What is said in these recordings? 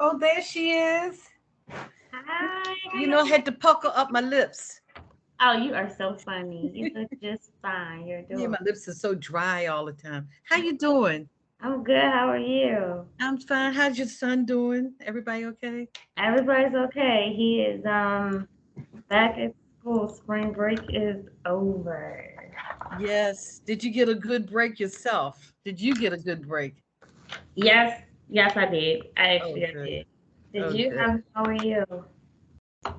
Oh, there she is. Hi. You know, I had to pucker up my lips. Oh, you are so funny. You look just fine. You're Yeah, doing. my lips are so dry all the time. How you doing? I'm good. How are you? I'm fine. How's your son doing? Everybody okay? Everybody's okay. He is back at school. Spring break is over. Yes. Did you get a good break yourself? Did you get a good break? Yes, yes, I did. Oh, I good. did. Did Oh, you? good. How are you?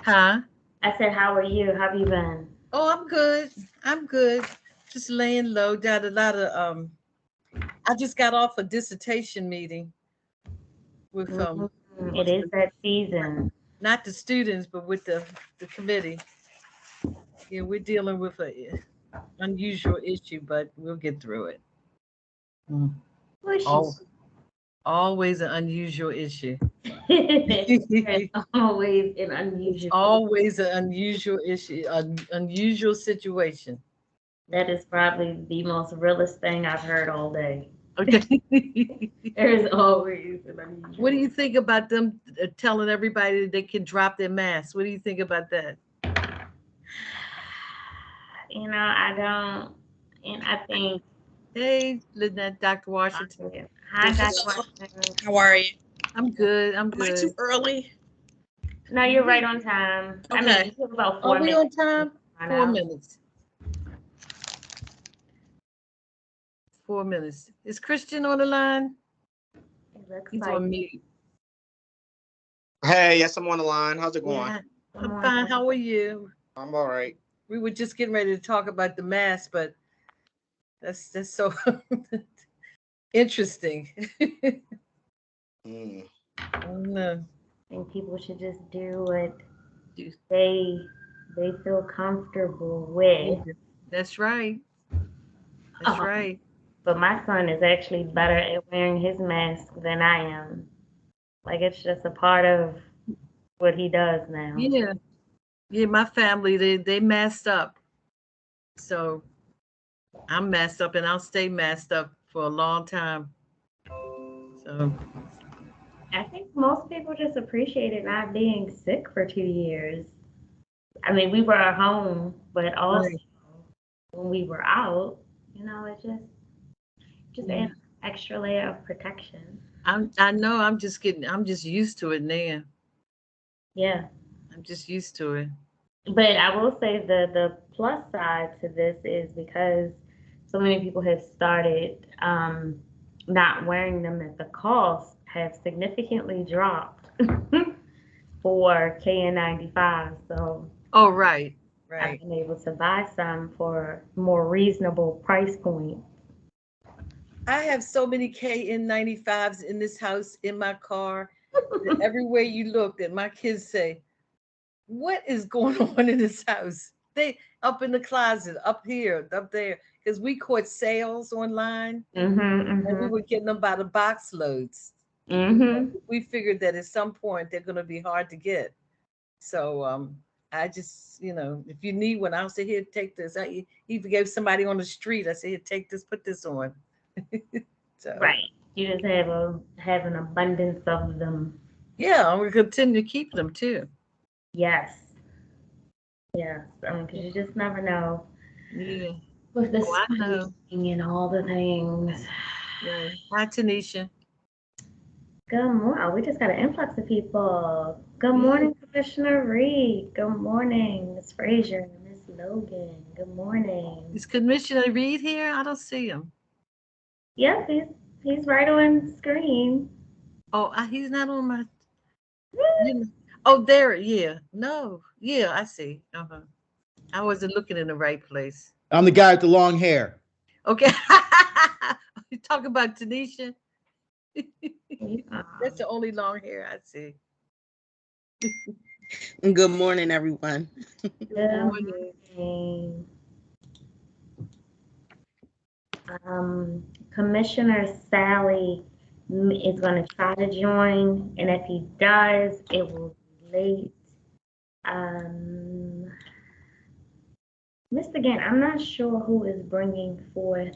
Huh? I said, how are you? How have you been? Oh, I'm good. I'm good. Just laying low. Got a lot of I just got off a dissertation meeting with It is that season. not the students, but with the committee. Yeah, we're dealing with a unusual issue, but we'll get through it. Mm. Bushy. Al- Always an unusual issue. There's It's always an unusual. always an unusual issue, an unusual situation. That is probably the most realest thing I've heard all day. Okay. There is always an What do unusual. you think about them telling everybody that they can drop their masks? What do you think about that? I don't, and I think, Hey, Lynette, Dr. Washington. hi, Dr. Hello. Washington. How are you? I'm good. I'm Am I too good. early? No, you're right on time. I mean, Okay. you have about Are four we minutes. on time? I 4 minutes. 4 minutes. Is Christian on the line? It looks He's like on mute. Hey, yes, I'm on the line. How's it going? Yeah, good I'm morning. fine. How are you? I'm all right. We were just getting ready to talk about the mask, but that's so interesting. Mm. I don't know. I think people should just do what You- they they feel comfortable with. That's right. That's Um, right. but my son is actually better at wearing his mask than I am. Like it's just a part of what he does now. Yeah. Yeah, my family, they masked up. So I'm masked up and I'll stay masked up for a long time. So I think most people just appreciated not being sick for 2 years. I mean, we were at home, but also right. when we were out, it just Yeah. an extra layer of protection. I know I'm just used to it now. Yeah. I'm just used to it. But I will say the plus side to this is because so many people have started not wearing them, that the cost have significantly dropped for KN95. So Oh, right. I've Right. been able to buy some for more reasonable price point. I have so many KN95s in this house, in my car, that everywhere you look, that my kids say, "What is going on in this house?" They up in the closet, up here, up there, because we caught sales online Mhm, and we mhm. were getting them by the box loads. Mm-hmm. We figured that at some point they're going to be hard to get. So I just, if you need one, I'll say, here, take this. I even gave somebody on the street, I said, here, take this, put this on. So Right. You just have an abundance of them. yeah, I'm going to continue to keep them too. Yes. Yes. Because you just never know Yeah. with the Oh, I know. spending and all the things. Right. Hi, Tanisha. Good morning. Oh, we just got an influx of people. Good Yeah. morning, Commissioner Reed. Good morning, Ms. Frazier and Ms. Logan. Good morning. Is Commissioner Reed here? I don't see him. Yep, he's right on screen. Oh, he's not on my. Oh, there. Yeah. No. Yeah, I see. I wasn't looking in the right place. I'm the guy with the long hair. Okay. You talk about Tanisha? Yeah. That's the only long hair I see. Good morning, everyone. Good morning. morning. Commissioner Sally is going to try to join, and if he does, it will be late. Mr. Gant, I'm not sure who is bringing forth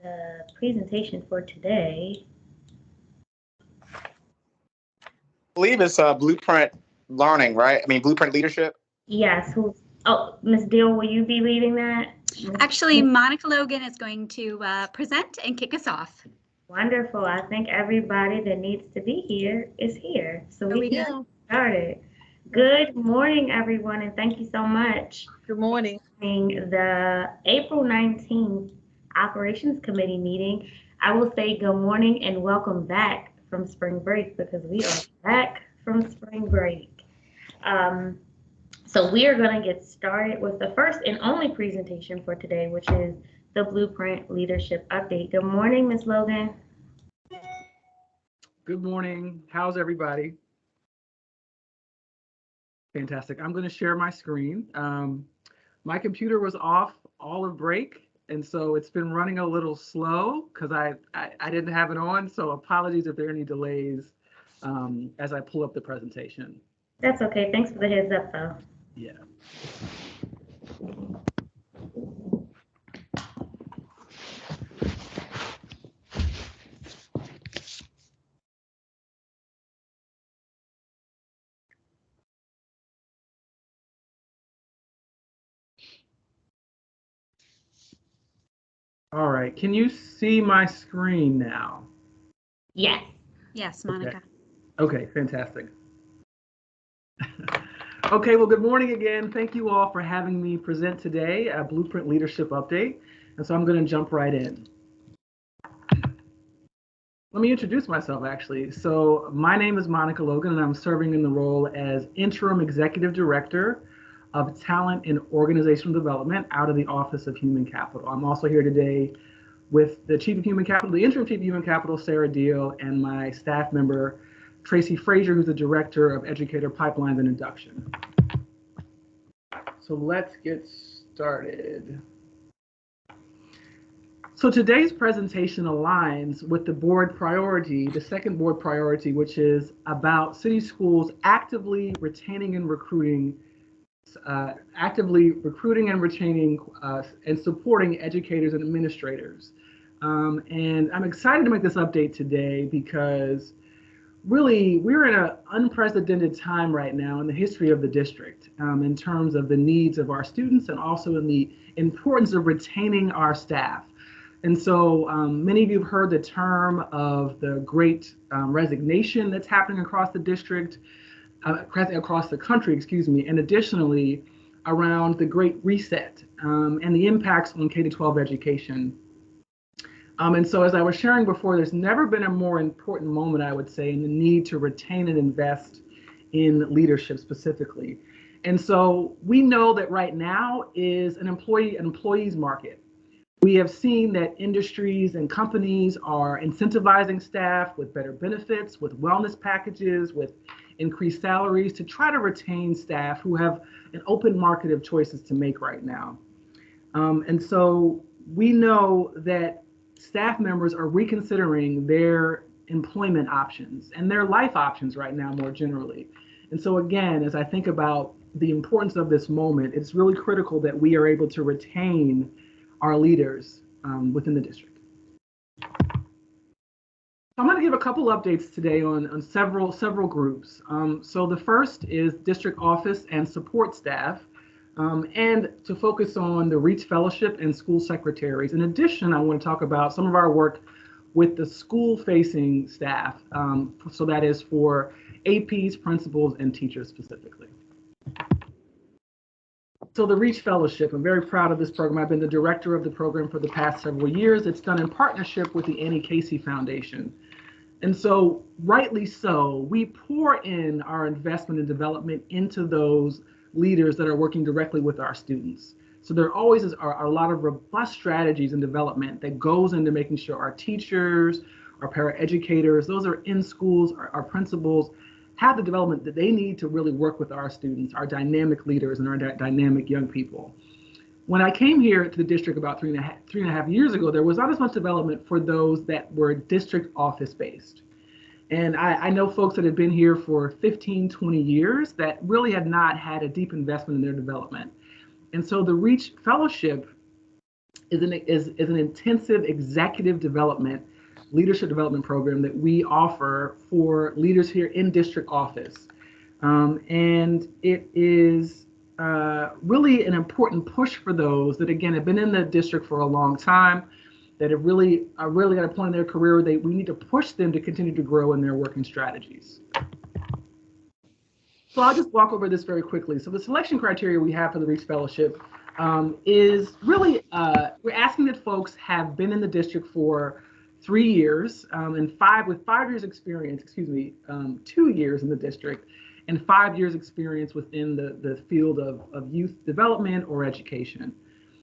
the presentation for today. I believe it's Blueprint Learning, right? I mean, Blueprint Leadership. Yes, Ms. Deal, will you be leading that? Actually, Monica Logan is going to present and kick us off. Wonderful. I think everybody that needs to be here is here. So we can get started. Good morning, everyone, and thank you so much. Good morning. The April 19th Operations Committee meeting. I will say good morning and welcome back from spring break because we are back from spring break. So we are going to get started with the first and only presentation for today, which is the Blueprint Leadership Update. Good morning, Ms. Logan. Good morning. How's everybody? Fantastic. I'm going to share my screen. My computer was off all of break, and so it's been running a little slow because I didn't have it on. So apologies if there are any delays as I pull up the presentation. That's okay. Thanks for the heads up, though. Yeah. All right. Can you see my screen now? Yes. Yes, Monica. Okay, fantastic. Okay, well, good morning again. Thank you all for having me present today a Blueprint Leadership Update. And so I'm going to jump right in. Let me introduce myself, actually. So my name is Monica Logan, and I'm serving in the role as Interim Executive Director of Talent and Organizational Development out of the Office of Human Capital. I'm also here today with the Chief of Human Capital, the Interim Chief of Human Capital, Sarah Deal, and my staff member, Tracy Frazier, who's the Director of Educator Pipelines and Induction. So let's get started. So today's presentation aligns with the board priority, the second board priority, which is about city schools actively retaining and recruiting, and retaining and supporting educators and administrators. And I'm excited to make this update today because really we're in an unprecedented time right now in the history of the district in terms of the needs of our students and also in the importance of retaining our staff. And so many of you have heard the term of the great resignation that's happening across the district, across the country, excuse me, and additionally around the Great Reset and the impacts on K-12 education. And so as I was sharing before, there's never been a more important moment, I would say, in the need to retain and invest in leadership specifically. And so we know that right now is an employees market. We have seen that industries and companies are incentivizing staff with better benefits, with wellness packages, with increased salaries to try to retain staff who have an open market of choices to make right now. And so we know that staff members are reconsidering their employment options and their life options right now more generally. And so again, as I think about the importance of this moment, it's really critical that we are able to retain our leaders within the district. I'm going to give a couple updates today on several groups. So the first is district office and support staff, and to focus on the Reach Fellowship and school secretaries. In addition, I want to talk about some of our work with the school-facing staff. So that is for APs, principals, and teachers specifically. So the Reach Fellowship, I'm very proud of this program. I've been the director of the program for the past several years. It's done in partnership with the Annie Casey Foundation. And so, rightly so, we pour in our investment and development into those leaders that are working directly with our students. So there always are a lot of robust strategies and development that goes into making sure our teachers, our paraeducators, those are in schools, our principals, have the development that they need to really work with our students, our dynamic leaders, and our dynamic young people. When I came here to the district about three and a half years ago, there was not as much development for those that were district office based. And I know folks that had been here for 15, 20 years that really had not had a deep investment in their development. And so the Reach Fellowship is an intensive executive development, leadership development program that we offer for leaders here in district office. And it is really an important push for those that, again, have been in the district for a long time, that have really at a point in their career where we need to push them to continue to grow in their working strategies. So I'll just walk over this very quickly. So the selection criteria we have for the Reach Fellowship is really, we're asking that folks have been in the district for 3 years and 5 years experience, 2 years in the district, and 5 years experience within the field of youth development or education.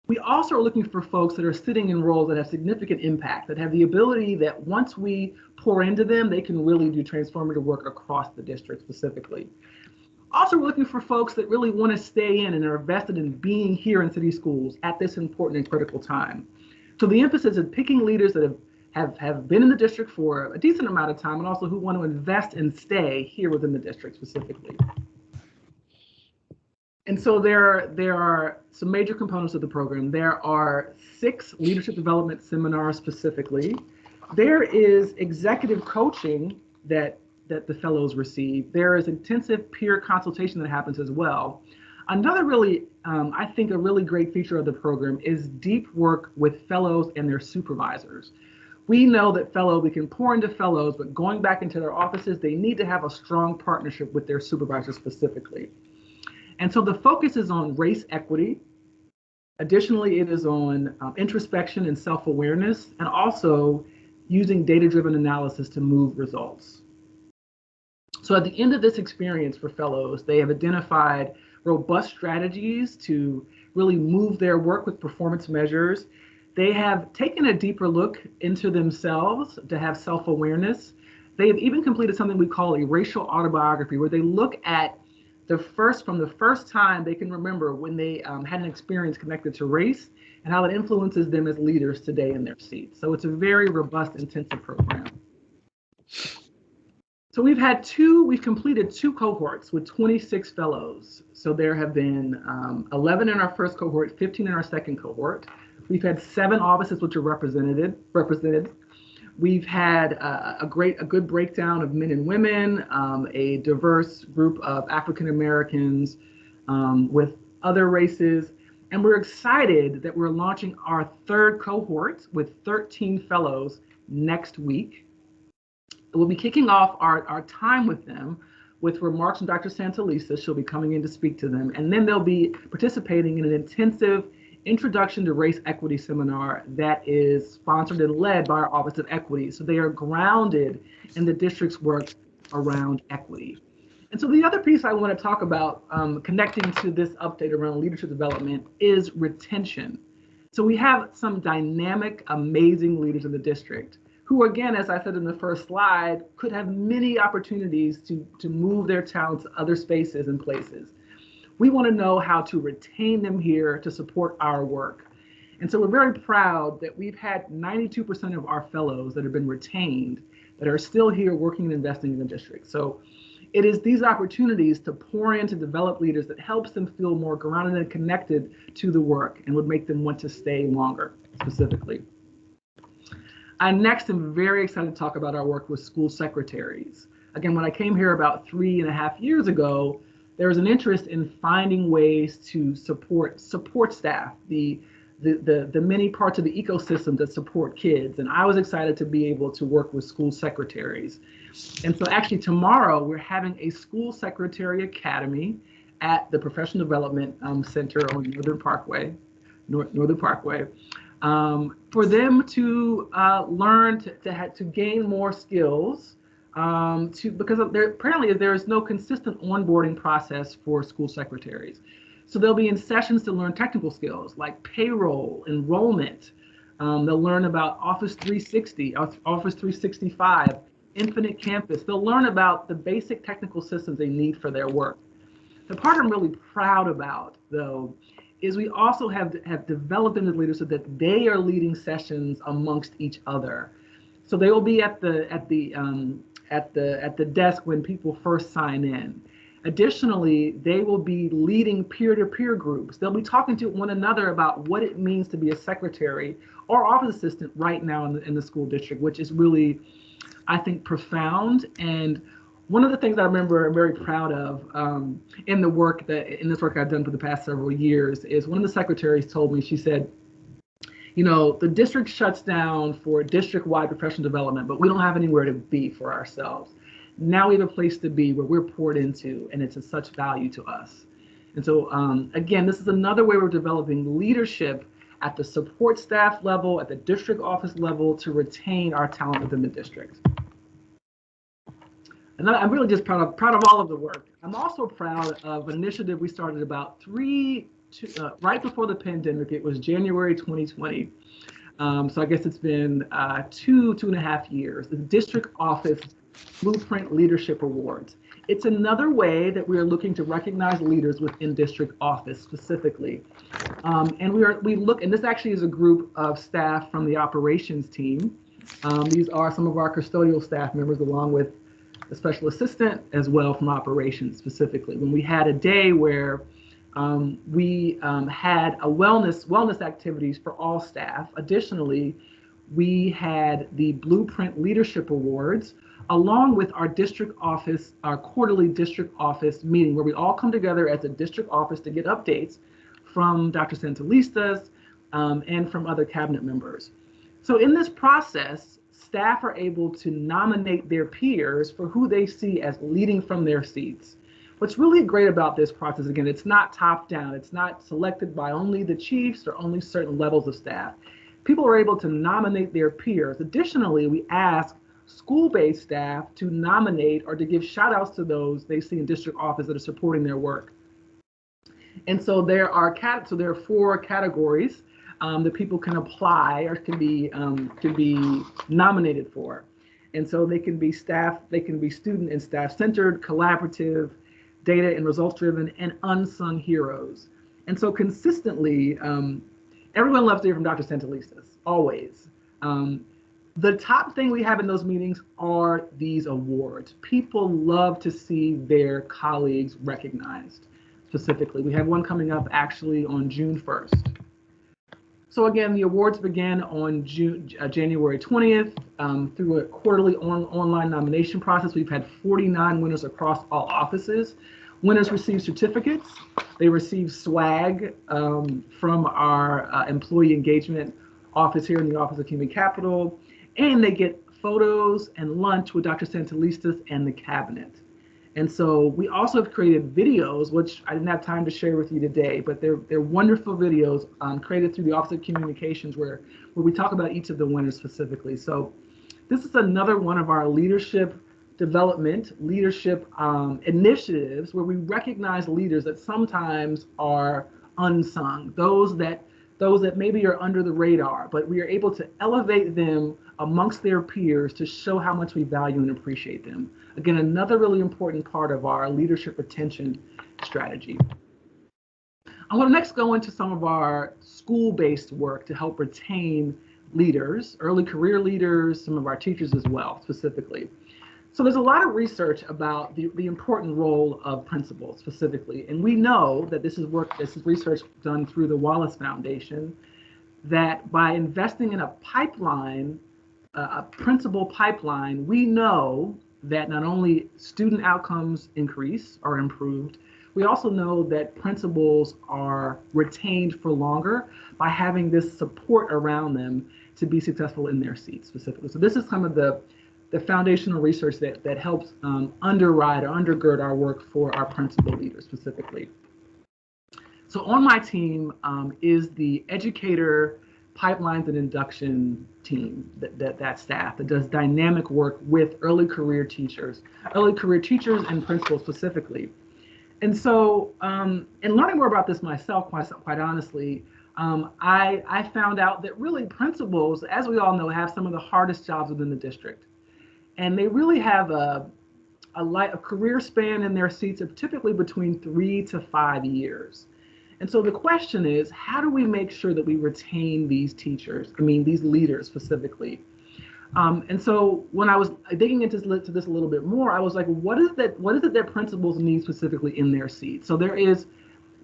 We also are looking for folks that are sitting in roles that have significant impact, that have the ability that once we pour into them, they can really do transformative work across the district specifically. Also, we're looking for folks that really want to stay in and are invested in being here in city schools at this important and critical time. So the emphasis is picking leaders that have been in the district for a decent amount of time and also who want to invest and stay here within the district specifically. And so there are some major components of the program. There are 6 leadership development seminars specifically. There is executive coaching that the fellows receive. There is intensive peer consultation that happens as well. Another really, I think a really great feature of the program is deep work with fellows and their supervisors. We know that we can pour into fellows, but going back into their offices, they need to have a strong partnership with their supervisors specifically. And so the focus is on race equity. Additionally, it is on introspection and self-awareness, and also using data-driven analysis to move results. So at the end of this experience for fellows, they have identified robust strategies to really move their work with performance measures. They have taken a deeper look into themselves to have self-awareness. They have even completed something we call a racial autobiography, where they look at from the first time they can remember when they had an experience connected to race and how it influences them as leaders today in their seats. So it's a very robust, intensive program. So we've completed 2 cohorts with 26 fellows. So there have been 11 in our first cohort, 15 in our second cohort. We've had 7 offices which are represented. We've had a good breakdown of men and women, a diverse group of African Americans with other races. And we're excited that we're launching our 3rd cohort with 13 fellows next week. We'll be kicking off our time with them with remarks from Dr. Santalisa. She'll be coming in to speak to them. And then they'll be participating in an intensive Introduction to Race Equity seminar that is sponsored and led by our Office of Equity. So they are grounded in the district's work around equity. And so the other piece I want to talk about connecting to this update around leadership development is retention. So we have some dynamic, amazing leaders in the district who, again, as I said in the first slide, could have many opportunities to move their talents to other spaces and places. We want to know how to retain them here to support our work. And so we're very proud that we've had 92% of our fellows that have been retained that are still here working and investing in the district. So it is these opportunities to pour in to develop leaders that helps them feel more grounded and connected to the work and would make them want to stay longer, specifically. I next am very excited to talk about our work with school secretaries. Again, when I came here about 3.5 years ago, there was an interest in finding ways to support staff, the many parts of the ecosystem that support kids. And I was excited to be able to work with school secretaries. And so actually tomorrow we're having a school secretary academy at the Professional Development Center on Northern Parkway, for them to learn to gain more skills, because apparently there is no consistent onboarding process for school secretaries. So they'll be in sessions to learn technical skills like payroll, enrollment. They'll learn about Office 360, Office 365, Infinite Campus. They'll learn about the basic technical systems they need for their work. The part I'm really proud about, though, is we also have developed them as leaders so that they are leading sessions amongst each other. So they will be at the desk when people first sign in. Additionally, they will be leading peer-to-peer groups. They'll be talking to one another about what it means to be a secretary or office assistant right now in the school district, which is really, I think, profound. And one of the things I remember I'm very proud of in this work I've done for the past several years is one of the secretaries told me, she said, you know, the district shuts down for district-wide professional development, but we don't have anywhere to be for ourselves. Now we have a place to be where we're poured into, and it's of such value to us. And so, again, this is another way we're developing leadership at the support staff level, at the district office level, to retain our talent within the district. And I'm really just proud of all of the work. I'm also proud of an initiative we started about right before the pandemic. It was January 2020. So I guess it's been 2.5 years. The District Office Blueprint Leadership Awards. It's another way that we are looking to recognize leaders within district office specifically. And this actually is a group of staff from the operations team. These are some of our custodial staff members, along with the special assistant as well from operations specifically. When we had a day where we had a wellness activities for all staff. Additionally, we had the Blueprint Leadership Awards, along with our district office, our quarterly district office meeting, where we all come together as a district office to get updates from Dr. Santelistas and from other cabinet members. So in this process, staff are able to nominate their peers for who they see as leading from their seats. What's really great about this process, again, it's not top down. It's not selected by only the chiefs or only certain levels of staff. People are able to nominate their peers. Additionally, we ask school-based staff to nominate or to give shout outs to those they see in district office that are supporting their work. And so there are 4 categories that people can apply or can be nominated for. And so they can be staff, they can be student and staff centered, collaborative, data and results driven, and unsung heroes. And so consistently, everyone loves to hear from Dr. Santelistas, always. The top thing we have in those meetings are these awards. People love to see their colleagues recognized specifically. We have one coming up actually on June 1st. So again, the awards begin on January 20th through a quarterly online nomination process. We've had 49 winners across all offices. Winners receive certificates. They receive swag from our employee engagement office here in the Office of Human Capital, and they get photos and lunch with Dr. Santelistas and the cabinet. And so we also have created videos, which I didn't have time to share with you today, but they're wonderful videos created through the Office of Communications where we talk about each of the winners specifically. So this is another one of our leadership initiatives where we recognize leaders that sometimes are unsung, those that maybe are under the radar, but we are able to elevate them amongst their peers to show how much we value and appreciate them. Again, another really important part of our leadership retention strategy. I want to next go into some of our school-based work to help retain leaders, early career leaders, some of our teachers as well, specifically. So there's a lot of research about the important role of principals specifically. And we know that this is research done through the Wallace Foundation, that by investing in a pipeline, a principal pipeline, we know that not only student outcomes increase or improved, we also know that principals are retained for longer by having this support around them to be successful in their seats specifically. So this is some of the foundational research that helps underwrite or undergird our work for our principal leaders specifically. So on my team is the educator pipelines and induction team, that staff that does dynamic work with early career teachers and principals specifically. And so, in learning more about this myself, quite honestly, I found out that really principals, as we all know, have some of the hardest jobs within the district. And they really have a career span in their seats of typically between 3 to 5 years. And so the question is, how do we make sure that we retain these these leaders specifically? And so when I was digging into this a little bit more, I was like, what is it that principals need specifically in their seats? So there is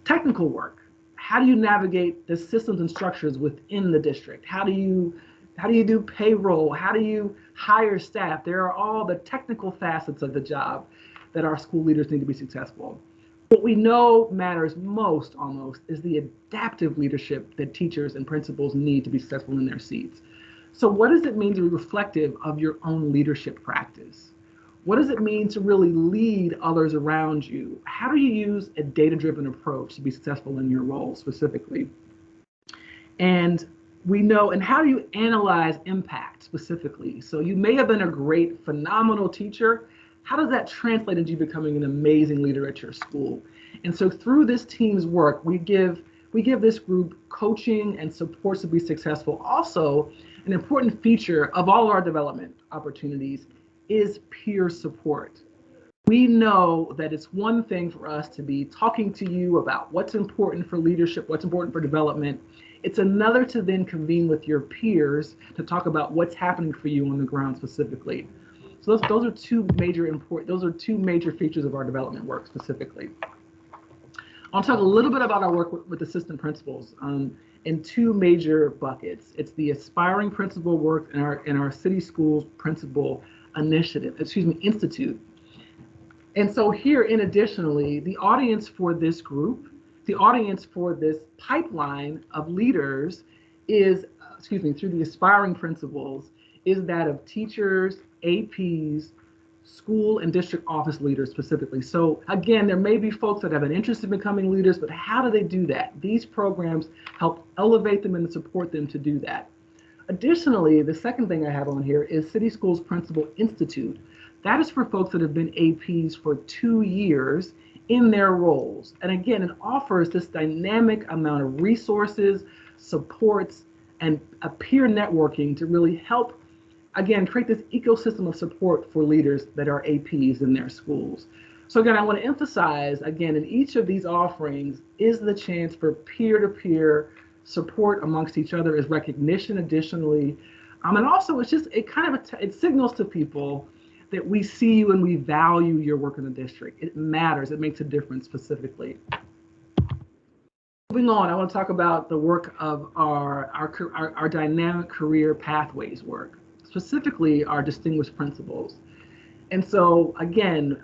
technical work. How do you navigate the systems and structures within the district? How do you do payroll? How do you hire staff? There are all the technical facets of the job that our school leaders need to be successful. What we know matters most almost is the adaptive leadership that teachers and principals need to be successful in their seats. So what does it mean to be reflective of your own leadership practice? What does it mean to really lead others around you? How do you use a data-driven approach to be successful in your role specifically? And how do you analyze impact specifically? So you may have been a great, phenomenal teacher. How does that translate into you becoming an amazing leader at your school? And so through this team's work, we give this group coaching and supports to be successful. Also, an important feature of all of our development opportunities is peer support. We know that it's one thing for us to be talking to you about what's important for leadership, what's important for development. It's another to then convene with your peers to talk about what's happening for you on the ground specifically. So those are two major features of our development work specifically. I'll talk a little bit about our work with assistant principals in two major buckets. It's the aspiring principal work in our city schools principal institute. And so here, additionally, the audience for this group, the audience for this pipeline of leaders is, through the aspiring principals, is that of teachers, APs, school and district office leaders specifically. So again, there may be folks that have an interest in becoming leaders, but how do they do that? These programs help elevate them and support them to do that. Additionally, the second thing I have on here is City Schools Principal Institute. That is for folks that have been APs for 2 years in their roles. And again, it offers this dynamic amount of resources, supports, and a peer networking to really help, again, create this ecosystem of support for leaders that are APs in their schools. So again, I want to emphasize, again, in each of these offerings is the chance for peer-to-peer support amongst each other, is recognition additionally. And also it signals to people that we see you and we value your work in the district. It matters, it makes a difference specifically. Moving on, I want to talk about the work of our dynamic career pathways work, specifically our distinguished principals. And so again,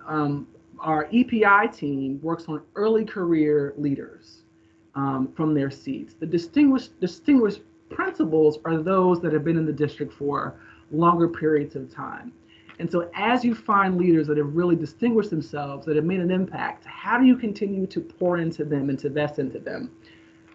our EPI team works on early career leaders from their seats. The distinguished principals are those that have been in the district for longer periods of time. And so as you find leaders that have really distinguished themselves, that have made an impact, how do you continue to pour into them and to invest into them?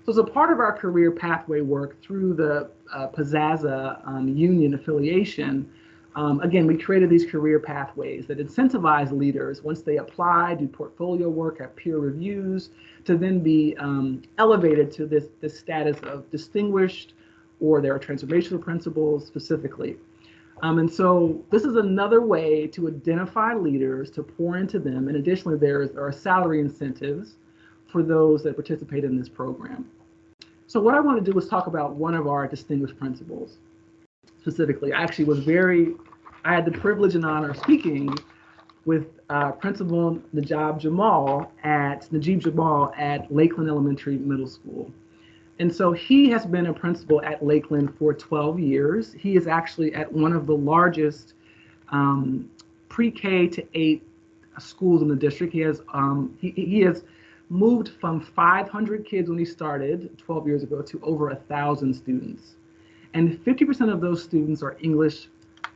So as a part of our career pathway work through the Pizzazza union affiliation, again, we created these career pathways that incentivize leaders once they apply, do portfolio work, have peer reviews, to then be elevated to this status of distinguished, or their transformational principals specifically. And so this is another way to identify leaders, to pour into them. And additionally, there are salary incentives for those that participate in this program. So what I want to do is talk about one of our distinguished principals specifically. I had the privilege and honor of speaking with Principal Najib Jamal at Lakeland Elementary Middle School. And so he has been a principal at Lakeland for 12 years. He is actually at one of the largest pre-K to 8 schools in the district. He has moved from 500 kids when he started 12 years ago to over 1,000 students. And 50% of those students are English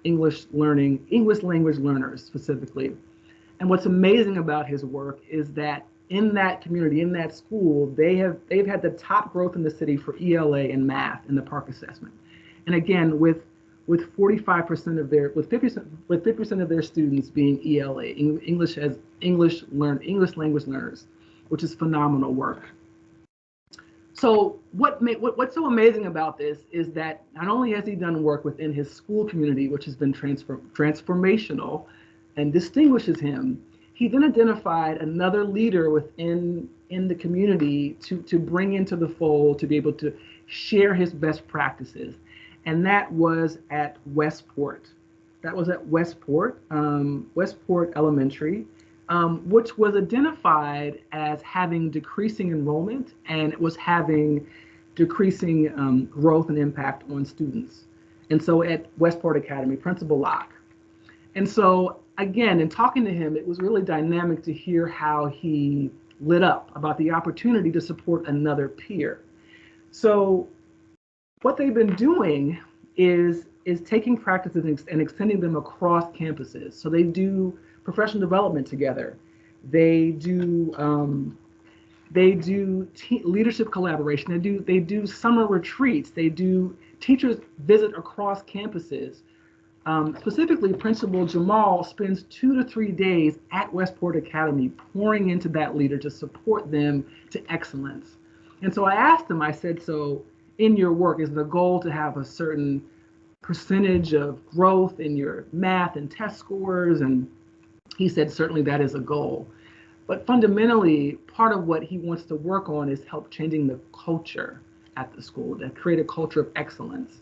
language learners specifically. And what's amazing about his work is that in that community, in that school, they've had the top growth in the city for ELA and math in the Park assessment. And again, with 50% of their students being ELA, English language learners, which is phenomenal work. So what's so amazing about this is that not only has he done work within his school community, which has been transformational and distinguishes him, he then identified another leader within the community to bring into the fold to be able to share his best practices. And that was at Westport. Westport Elementary, which was identified as having decreasing enrollment, and it was having decreasing growth and impact on students. And so at Westport Academy, Principal Locke. And so again, in talking to him, it was really dynamic to hear how he lit up about the opportunity to support another peer. So what they've been doing is taking practices and extending them across campuses. So they do professional development together. They do leadership collaboration. They do summer retreats. Teachers visit across campuses. Specifically, Principal Jamal spends 2 to 3 days at Westport Academy pouring into that leader to support them to excellence. And so I asked him, I said, so in your work, is the goal to have a certain percentage of growth in your math and test scores? And he said, certainly that is a goal. But fundamentally, part of what he wants to work on is help changing the culture at the school, to create a culture of excellence.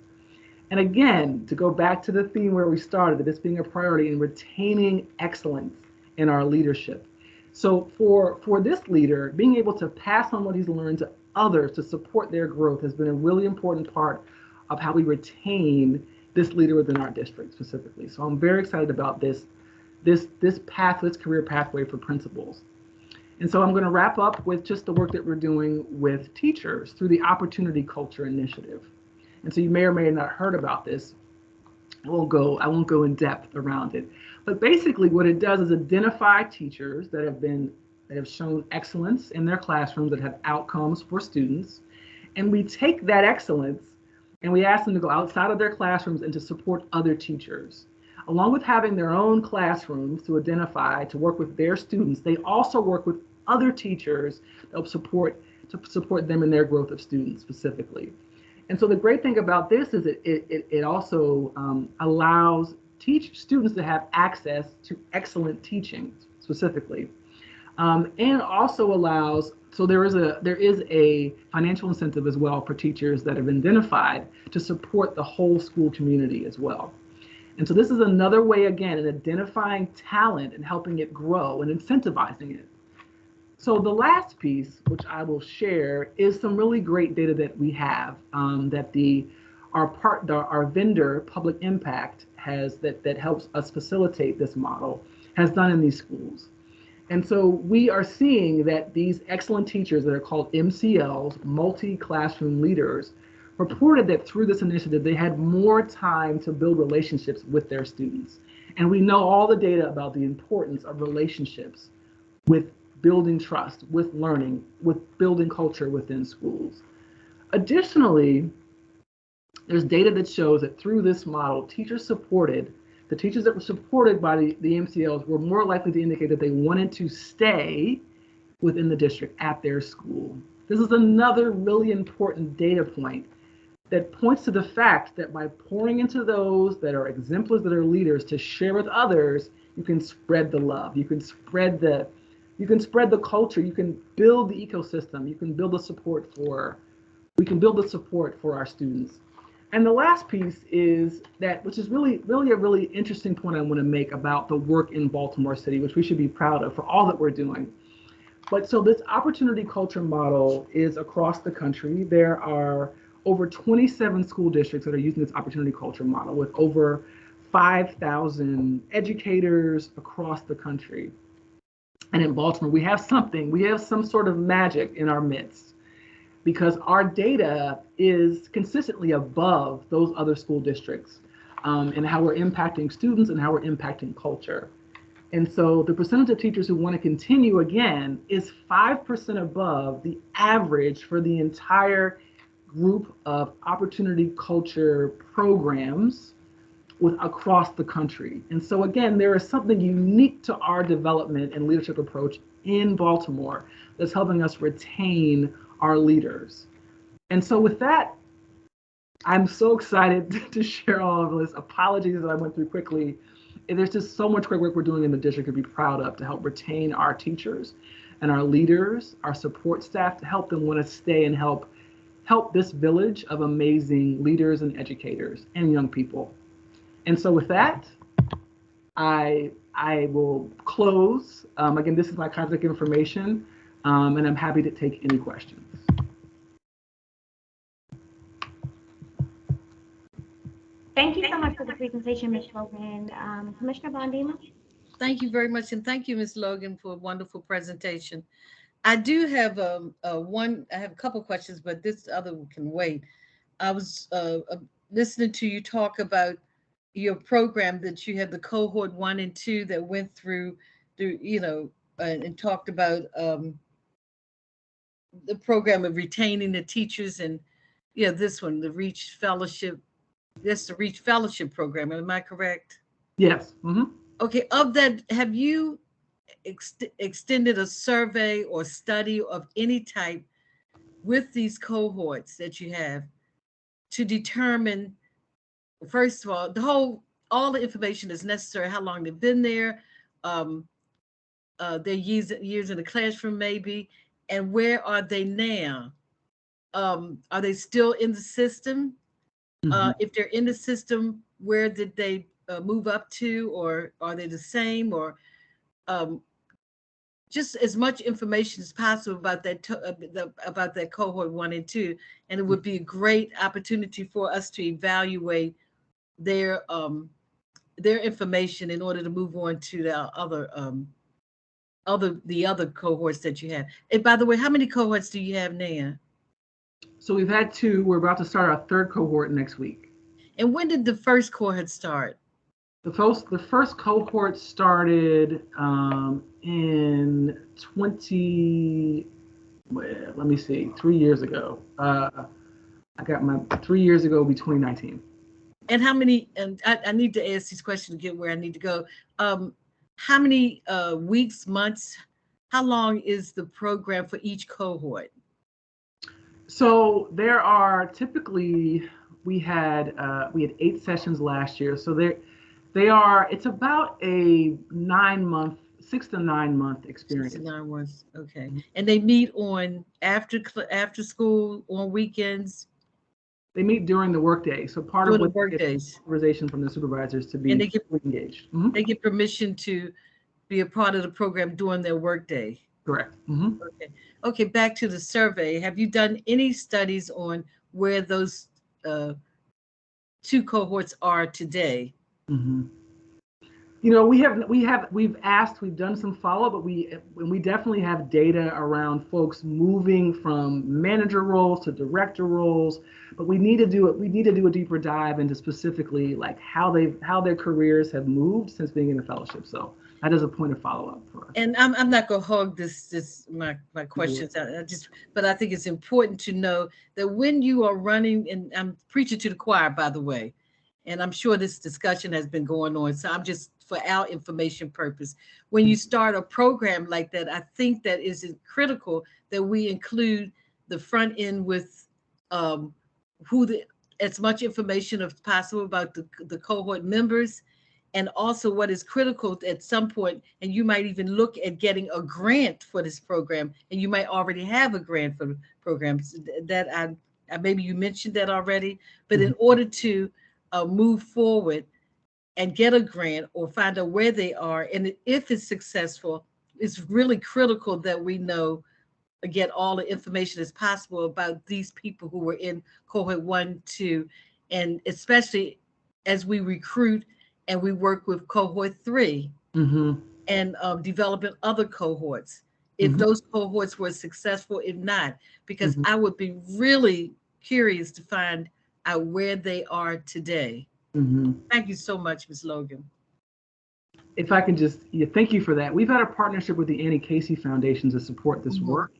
And again, to go back to the theme where we started, this being a priority in retaining excellence in our leadership. So for this leader, being able to pass on what he's learned to others to support their growth has been a really important part of how we retain this leader within our district specifically. So I'm very excited about this career pathway for principals. And so I'm going to wrap up with just the work that we're doing with teachers through the Opportunity Culture Initiative. And so you may or may not have heard about this. I won't go in depth around it. But basically what it does is identify teachers that have shown excellence in their classrooms, that have outcomes for students. And we take that excellence and we ask them to go outside of their classrooms and to support other teachers. Along with having their own classrooms to identify, to work with their students, they also work with other teachers to support them in their growth of students specifically. And so the great thing about this is it also allows students to have access to excellent teaching specifically, and also allows, so there is a financial incentive as well for teachers that have identified to support the whole school community as well. And so this is another way, again, in identifying talent and helping it grow and incentivizing it. So the last piece, which I will share, is some really great data that we have that our vendor, Public Impact, has that helps us facilitate this model, has done in these schools. And so we are seeing that these excellent teachers that are called MCLs, multi-classroom leaders, reported that through this initiative, they had more time to build relationships with their students. And we know all the data about the importance of relationships with building trust, with learning, with building culture within schools. Additionally, there's data that shows that through this model, the teachers that were supported by the MCLs were more likely to indicate that they wanted to stay within the district at their school. This is another really important data point that points to the fact that by pouring into those that are exemplars, that are leaders, to share with others, you can spread the love, you can spread the You can spread the culture. You can build the ecosystem. You can build the support for. We can build the support for our students. And the last piece is that, which is really a really interesting point I want to make about the work in Baltimore City, which we should be proud of for all that we're doing. But so this opportunity culture model is across the country. There are over 27 school districts that are using this opportunity culture model with over 5,000 educators across the country. And in Baltimore, we have some sort of magic in our midst because our data is consistently above those other school districts and how we're impacting students and how we're impacting culture. And so the percentage of teachers who want to continue again is 5% above the average for the entire group of opportunity culture programs across the country. And so again, there is something unique to our development and leadership approach in Baltimore that's helping us retain our leaders. And so with that, I'm so excited to share all of this. Apologies that I went through quickly. There's just so much great work we're doing in the district to be proud of to help retain our teachers and our leaders, our support staff, to help them want to stay and help this village of amazing leaders and educators and young people. And so with that, I will close. Again, this is my contact information, and I'm happy to take any questions. Thank you so much for the presentation, Ms. Logan. Commissioner Bondima? Thank you very much, and thank you, Ms. Logan, for a wonderful presentation. I do have I have a couple questions, but this other one can wait. I was listening to you talk about your program that you had the cohort 1 and 2 that went through, and talked about the program of retaining the teachers and, this one, the Reach Fellowship. That's the Reach Fellowship program. Am I correct? Yes. Mm-hmm. Okay. Of that, have you extended a survey or study of any type with these cohorts that you have to determine, first of all, all the information that's necessary, how long they've been there, their years in the classroom maybe, and where are they now? Are they still in the system? Mm-hmm. If they're in the system, where did they move up to, or are they the same, or just as much information as possible about that cohort 1 and 2, and it would be a great opportunity for us to evaluate their information in order to move on to the other cohorts that you have. And by the way, how many cohorts do you have now? So we've had 2. We're about to start our 3rd cohort next week. And when did the first cohort start? The first cohort started in 3 years ago. I got my 3 years ago will be 2019. And how many, and I need to ask these questions to get where I need to go. How many weeks, months, how long is the program for each cohort? So there are typically, we had 8 sessions last year. So it's about a 6 to 9 month experience. 6 to 9 months, okay. And they meet on after school, on weekends? They meet during the workday. So part during of the work days. Authorization from the supervisors to be and they get engaged. Mm-hmm. They get permission to be a part of the program during their workday. Correct. Mm-hmm. Okay, back to the survey. Have you done any studies on where those 2 cohorts are today? Mm-hmm. We've done some follow-up, but we definitely have data around folks moving from manager roles to director roles, but we need to do a deeper dive into specifically like how their careers have moved since being in the fellowship. So that is a point of follow-up for us. And I'm not gonna hog my questions out. But I think it's important to know that when you are running, and I'm preaching to the choir, by the way, and I'm sure this discussion has been going on, so I'm just for our information purpose. When you start a program like that, I think that is critical that we include the front end with as much information as possible about the cohort members, And also what is critical at some point, and you might even look at getting a grant for this program, and you might already have a grant for the programs that maybe you mentioned that already, but in order to move forward and get a grant or find out where they are, and if it's successful, it's really critical that we know, get all the information as possible about these people who were in cohort 1, 2, and especially as we recruit and we work with cohort 3 and developing other cohorts. If those cohorts were successful, if not, because I would be really curious to find out where they are today. Thank you so much, Ms. Logan. If I can just, thank you for that. We've had a partnership with the Annie Casey Foundation to support this work.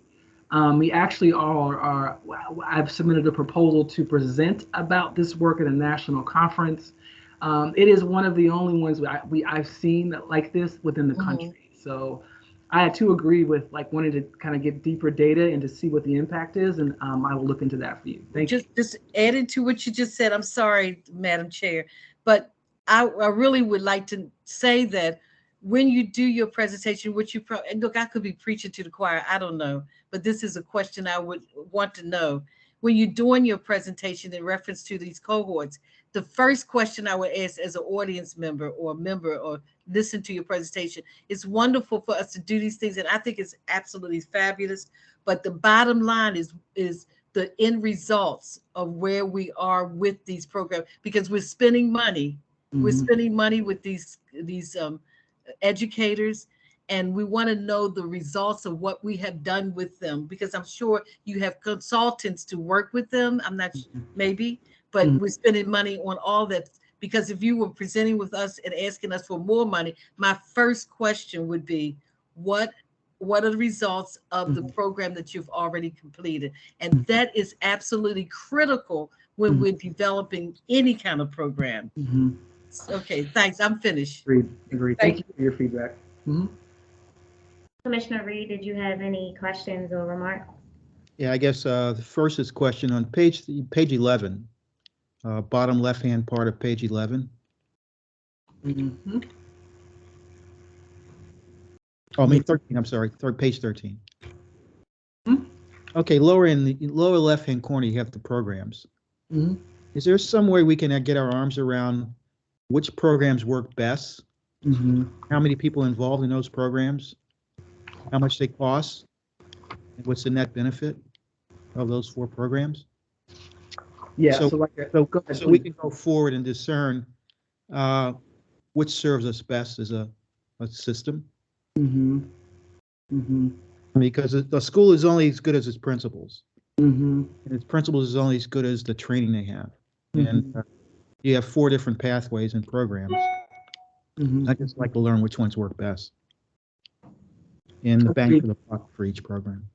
We actually I've submitted a proposal to present about this work at a national conference. It is one of the only ones I've seen like this within the country. So I had to agree with wanting to kind of get deeper data and to see what the impact is, and I will look into that for you. Thank you. Just adding to what you just said, I'm sorry, Madam Chair, but I really would like to say that when you do your presentation, and look, I could be preaching to the choir, I don't know, but this is a question I would want to know. When you're doing your presentation in reference to these cohorts, the first question I would ask as an audience member or a member or listen to your presentation, it's wonderful for us to do these things, and I think it's absolutely fabulous, but the bottom line is the end results of where we are with these programs, because we're spending money. We're spending money with these educators, and we want to know the results of what we have done with them, because I'm sure you have consultants to work with them. I'm not maybe, but we're spending money on all that, because if you were presenting with us and asking us for more money, my first question would be, what are the results of the program that you've already completed? And that is absolutely critical when we're developing any kind of program. Okay, thanks. I'm finished. Agreed. Thank you for your feedback. Commissioner Reed, did you have any questions or remarks? Yeah, I guess the first is question on page 11, bottom left-hand part of page 11. Oh, I mean 13. I'm sorry, page 13. Okay, lower left-hand corner, you have the programs. Is there some way we can get our arms around which programs work best? How many people involved in those programs? How much they cost? And what's the net benefit of those 4 programs? Yeah, so we can go forward and discern which serves us best as a system. Because the school is only as good as its principals. And its principals is only as good as the training they have. And you have 4 different pathways and programs. I just like to learn which ones work best, and the bang for the buck for each program.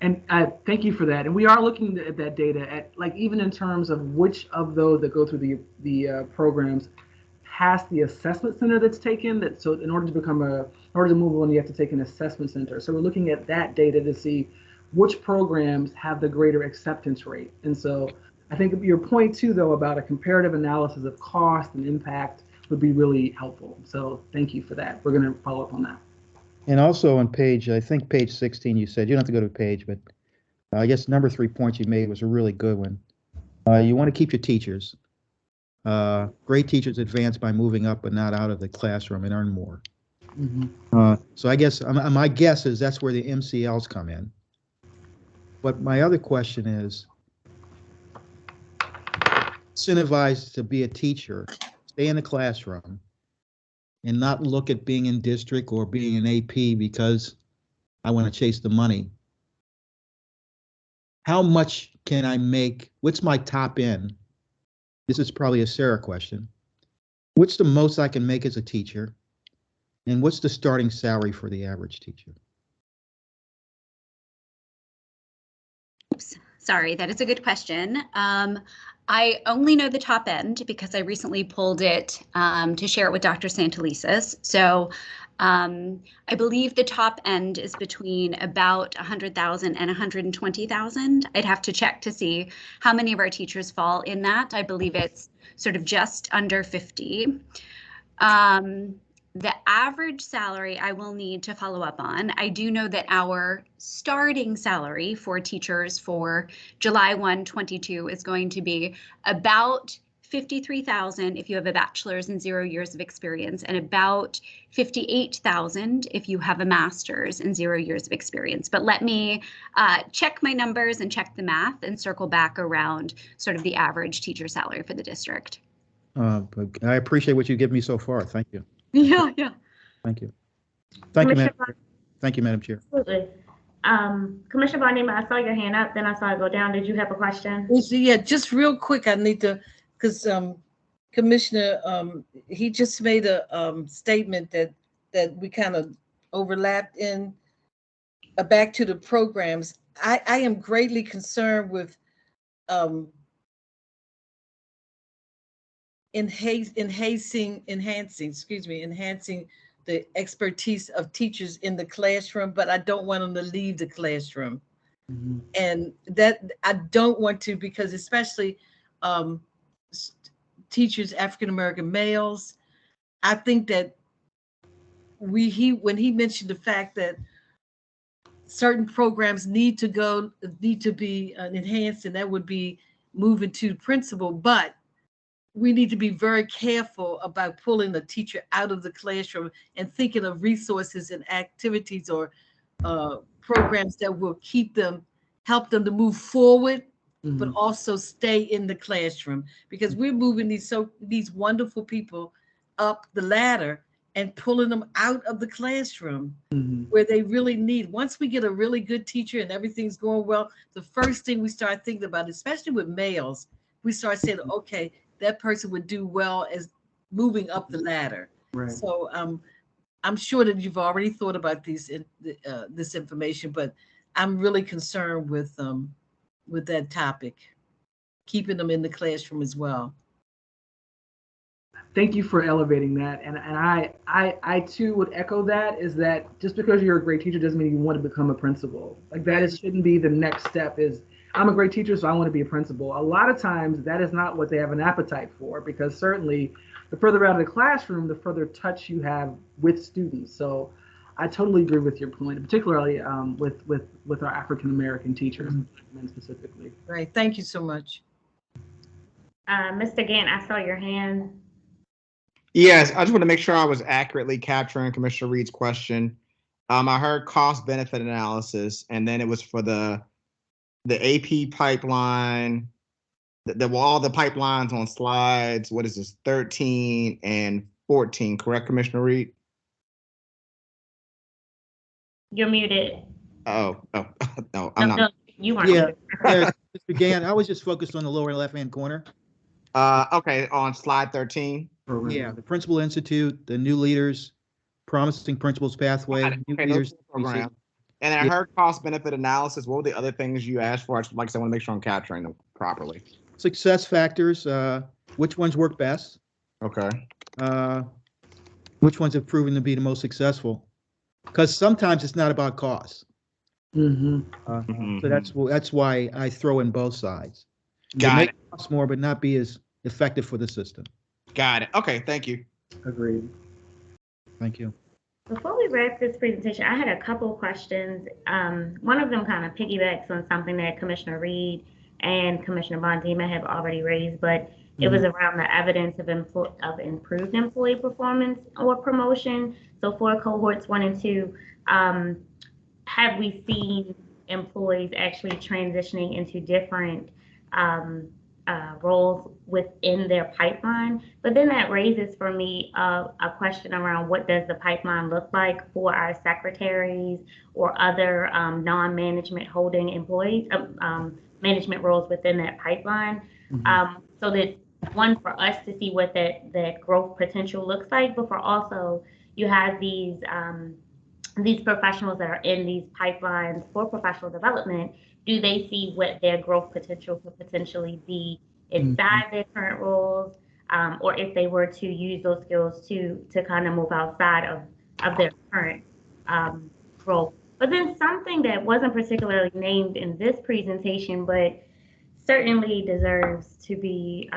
And thank you for that. And we are looking at that data at even in terms of which of those that go through the programs has the assessment center that's taken. So in order to move on, you have to take an assessment center. So we're looking at that data to see which programs have the greater acceptance rate. And so I think your point too, though, about a comparative analysis of cost and impact would be really helpful. So thank you for that. We're going to follow up on that. And also on page 16, you said, you don't have to go to a page, but I guess number 3 point you made was a really good one. You want to keep your teachers. Great teachers advance by moving up but not out of the classroom and earn more. So I guess my guess is that's where the MCLs come in. But my other question is, incentivized to be a teacher, stay in the classroom, and not look at being in district or being an AP because I want to chase the money. How much can I make? What's my top end? This is probably a Sarah question. What's the most I can make as a teacher? And what's the starting salary for the average teacher? Oops, sorry, that is a good question. I only know the top end because I recently pulled it to share it with Dr. Santelises. So I believe the top end is between about 100,000 and 120,000. I'd have to check to see how many of our teachers fall in that. I believe it's sort of just under 50. The average salary I will need to follow up on. I do know that our starting salary for teachers for July 1, 22 is going to be about 53,000 if you have a bachelor's and 0 years of experience, and about 58,000 if you have a master's and 0 years of experience. But let me check my numbers and check the math and circle back around sort of the average teacher salary for the district. But I appreciate what you give me so far. Thank you. Yeah. Thank you. Thank you, Commissioner Madam Chair. Thank you, Madam Chair. Absolutely. Commissioner Bonema, I saw your hand up, then I saw it go down. Did you have a question? Yeah, just real quick, I need to, because Commissioner, he just made a statement that we kind of overlapped in, back to the programs. I am greatly concerned with enhancing the expertise of teachers in the classroom, but I don't want them to leave the classroom. Mhm. And that I don't want to, because especially teachers, African-American males, I think that when he mentioned the fact that certain programs need to be enhanced, and that would be moving to principal, but we need to be very careful about pulling a teacher out of the classroom and thinking of resources and activities or programs that will help them to move forward, but also stay in the classroom, because we're moving these wonderful people up the ladder and pulling them out of the classroom where they really need. Once we get a really good teacher and everything's going well, the first thing we start thinking about, especially with males, we start saying, okay, that person would do well as moving up the ladder. Right. So I'm sure that you've already thought about this information, but I'm really concerned with that topic, keeping them in the classroom as well. Thank you for elevating that. And I too would echo that, is that just because you're a great teacher doesn't mean you want to become a principal. Like shouldn't be the next step is, I'm a great teacher, so I want to be a principal. A lot of times that is not what they have an appetite for, because certainly the further out of the classroom, the further touch you have with students. So I totally agree with your point, particularly with our African-American teachers, men specifically. Right. Thank you so much. Mr. Gant, I saw your hand. Yes, I just want to make sure I was accurately capturing Commissioner Reed's question. I heard cost benefit analysis, and then it was for the AP pipeline, all the pipelines on slides. What is this, 13 and 14, correct, Commissioner Reed? You're muted. Oh, no, I'm not. No, you weren't Yeah, muted. Mr. Gann, I was just focused on the lower left-hand corner. Okay, on slide 13. Yeah, the Principal Institute, the new leaders, promising principals pathway, new Okay, leaders. program. And then I heard cost benefit analysis. What were the other things you asked for? Like I said, I want to make sure I'm capturing them properly. Success factors, which ones work best? Okay. Which ones have proven to be the most successful? Because sometimes it's not about cost. So that's why I throw in both sides. Got it. Make cost more, but not be as effective for the system. Got it. Okay, thank you. Agreed. Thank you. Before we wrap this presentation, I had a couple of questions. One of them kind of piggybacks on something that Commissioner Reed and Commissioner Bondima have already raised, but it was around the evidence of improved employee performance or promotion. So for cohorts 1 and 2, have we seen employees actually transitioning into different roles within their pipeline? But then that raises for me a question around, what does the pipeline look like for our secretaries or other non-management holding employees, management roles within that pipeline, so that, one, for us to see what that growth potential looks like, but for also, you have these professionals that are in these pipelines for professional development. Do they see what their growth potential could potentially be inside their current roles, or if they were to use those skills to kind of move outside of their current role. But then something that wasn't particularly named in this presentation, but certainly deserves to be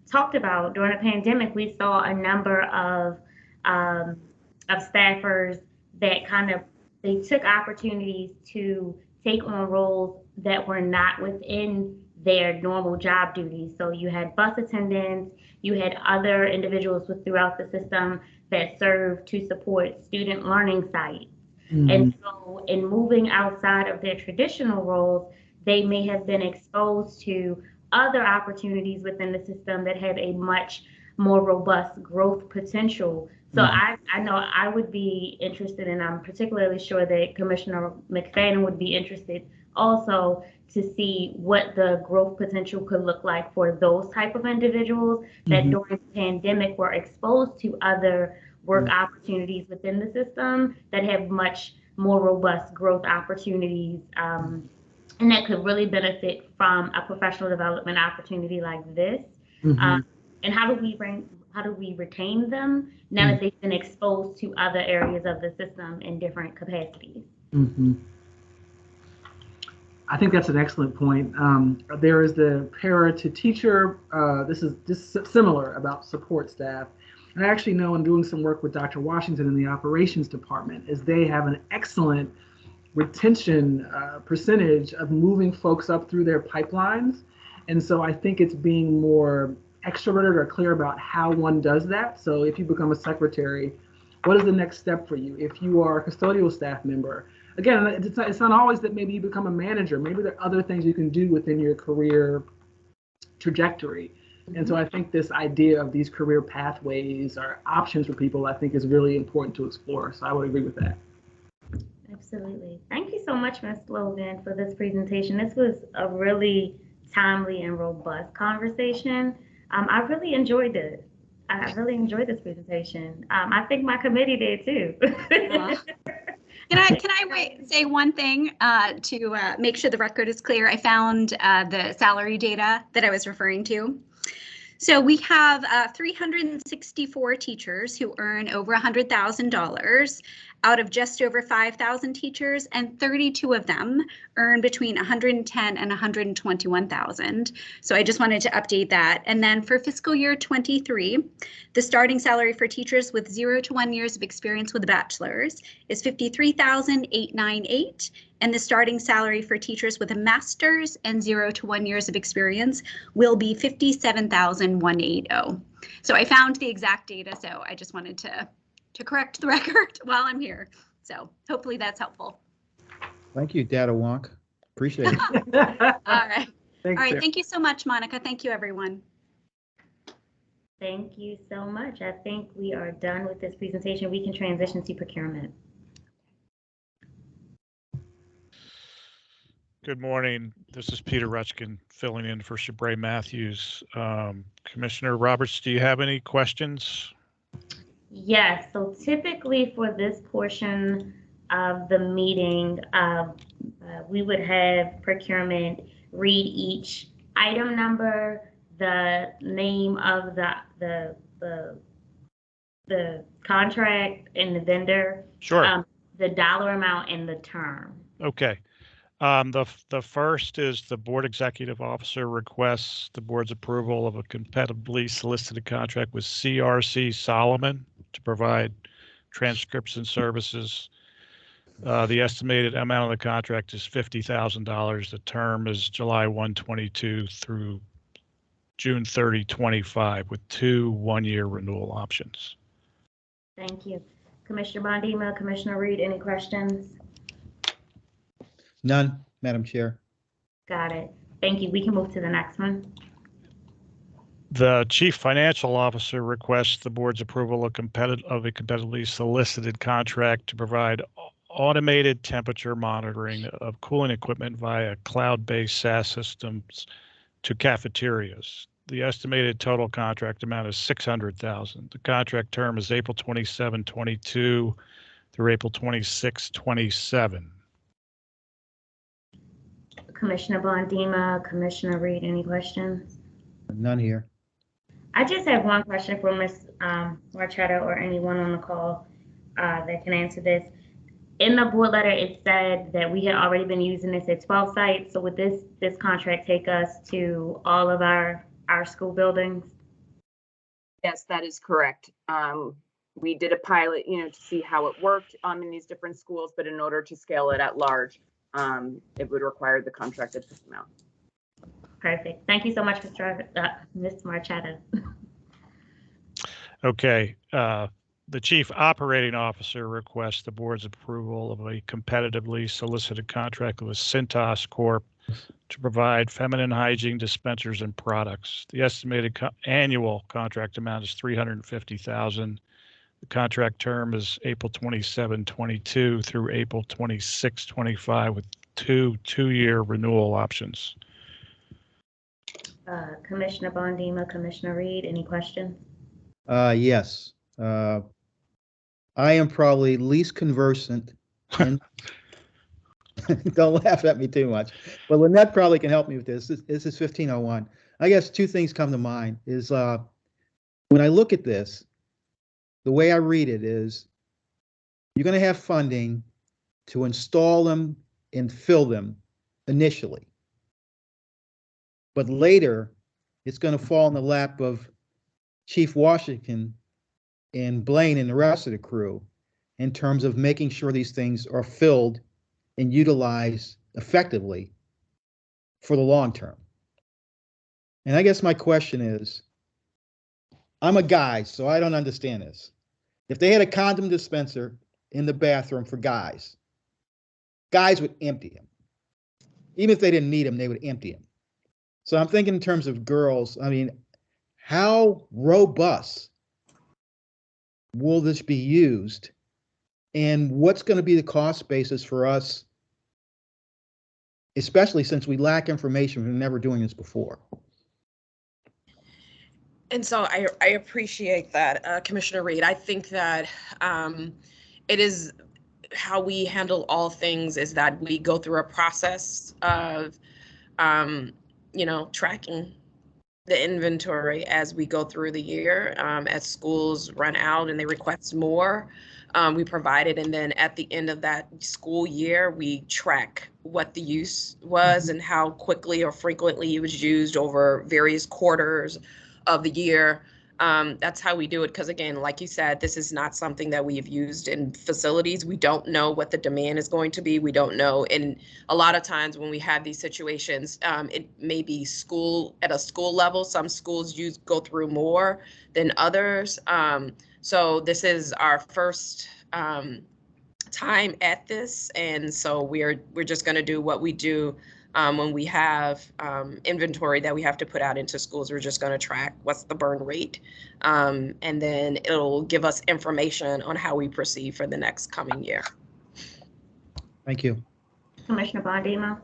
talked about. During the pandemic, we saw a number of staffers that they took opportunities to take on roles that were not within their normal job duties. So you had bus attendants, you had other individuals throughout the system that served to support student learning sites. And so in moving outside of their traditional roles, they may have been exposed to other opportunities within the system that have a much more robust growth potential. So I know I would be interested, and I'm particularly sure that Commissioner McFadden would be interested also to see what the growth potential could look like for those type of individuals that during the pandemic were exposed to other work opportunities within the system that have much more robust growth opportunities, and that could really benefit from a professional development opportunity like this. And how do we retain them now that they've been exposed to other areas of the system in different capacities? I think that's an excellent point. There is the para to teacher. This is similar about support staff. And I actually know in doing some work with Dr. Washington in the operations department is they have an excellent retention percentage of moving folks up through their pipelines. And so I think it's being more extroverted or clear about how one does that. So if you become a secretary, what is the next step for you? If you are a custodial staff member, again, it's not always that maybe you become a manager. Maybe there are other things you can do within your career trajectory. And so I think this idea of these career pathways or options for people, I think is really important to explore. So I would agree with that. Absolutely. Thank you so much, Ms. Logan, for this presentation. This was a really timely and robust conversation. I really enjoyed it. I really enjoyed this presentation. I think my committee did too. Can I say one thing to make sure the record is clear? I found the salary data that I was referring to. So we have 364 teachers who earn over $100,000 out of just over 5,000 teachers, and 32 of them earn between 110 and 121,000. So I just wanted to update that. And then for fiscal year 23, the starting salary for teachers with 0 to 1 years of experience with a bachelor's is $53,898, and the starting salary for teachers with a master's and 0 to 1 years of experience will be $57,180. So I found the exact data, so I just wanted to correct the record while I'm here. So hopefully that's helpful. Thank you, Data Wonk. Appreciate it. All right. Thanks, All right. Sarah. Thank you so much, Monica. Thank you, everyone. Thank you so much. I think we are done with this presentation. We can transition to procurement. Good morning. This is Peter Rutchkin filling in for Shabray Matthews. Commissioner Roberts, do you have any questions? Yes, so typically for this portion of the meeting, we would have procurement read each item number, the name of the contract and the vendor, Sure. the dollar amount and the term. Okay. The first is the board executive officer requests the board's approval of a competitively solicited contract with CRC Solomon to provide transcription services. The estimated amount of the contract is $50,000. The term is July 1, 22 through June 30, 25, with 2 one-year renewal options. Thank you. Commissioner Bondima, Commissioner Reed, any questions? None, Madam Chair. Got it. Thank you. We can move to the next one. The chief financial officer requests the board's approval of a competitively solicited contract to provide automated temperature monitoring of cooling equipment via cloud-based SaaS systems to cafeterias. The estimated total contract amount is $600,000. The contract term is April 27, 22 through April 26, 27. Commissioner Bondima, Commissioner Reed, any questions? None here. I just have one question for Ms. Marchetta or anyone on the call. that can answer this. In the board letter, it said that we had already been using this at 12 sites. So would this contract take us to all of our school buildings? Yes, that is correct. We did a pilot, to see how it worked in these different schools, but in order to scale it at large, it would require the contract at this amount. Perfect. Thank you so much, Ms. Marchetta. Okay. The Chief Operating Officer requests the board's approval of a competitively solicited contract with Cintas Corp. To provide feminine hygiene dispensers and products. The estimated annual contract amount is $350,000. The contract term is April 27, 22 through April 26, 25 with two-year renewal options. Commissioner Bondima, Commissioner Reed, any questions? Yes. I am probably least conversant in don't laugh at me too much. But Lynette probably can help me with this. This is 1501. I guess two things come to mind is when I look at this, the way I read it is you're going to have funding to install them and fill them initially. But later, it's going to fall in the lap of Chief Washington and Blaine and the rest of the crew in terms of making sure these things are filled and utilized effectively for the long term. And I guess my question is, I'm a guy, so I don't understand this. If they had a condom dispenser in the bathroom for guys would empty them. Even if they didn't need them, they would empty them. So I'm thinking in terms of girls, I mean, how robust will this be used? And what's going to be the cost basis for us, especially since we lack information from never doing this before? And so I appreciate that, Commissioner Reed. I think that it is how we handle all things is that we go through a process of, tracking the inventory as we go through the year. As schools run out and they request more, we provide it. And then at the end of that school year, we track what the use was and how quickly or frequently it was used over various quarters of the year. That's how we do it. Because again, like you said, this is not something that we've used in facilities. We don't know what the demand is going to be. We don't know. And a lot of times when we have these situations, it may be at a school level. Some schools go through more than others. So this is our first time at this. And so we're just going to do what we do when we have inventory that we have to put out into schools. We're just going to track what's the burn rate. And then it'll give us information on how we proceed for the next coming year. Thank you. Commissioner Bondima?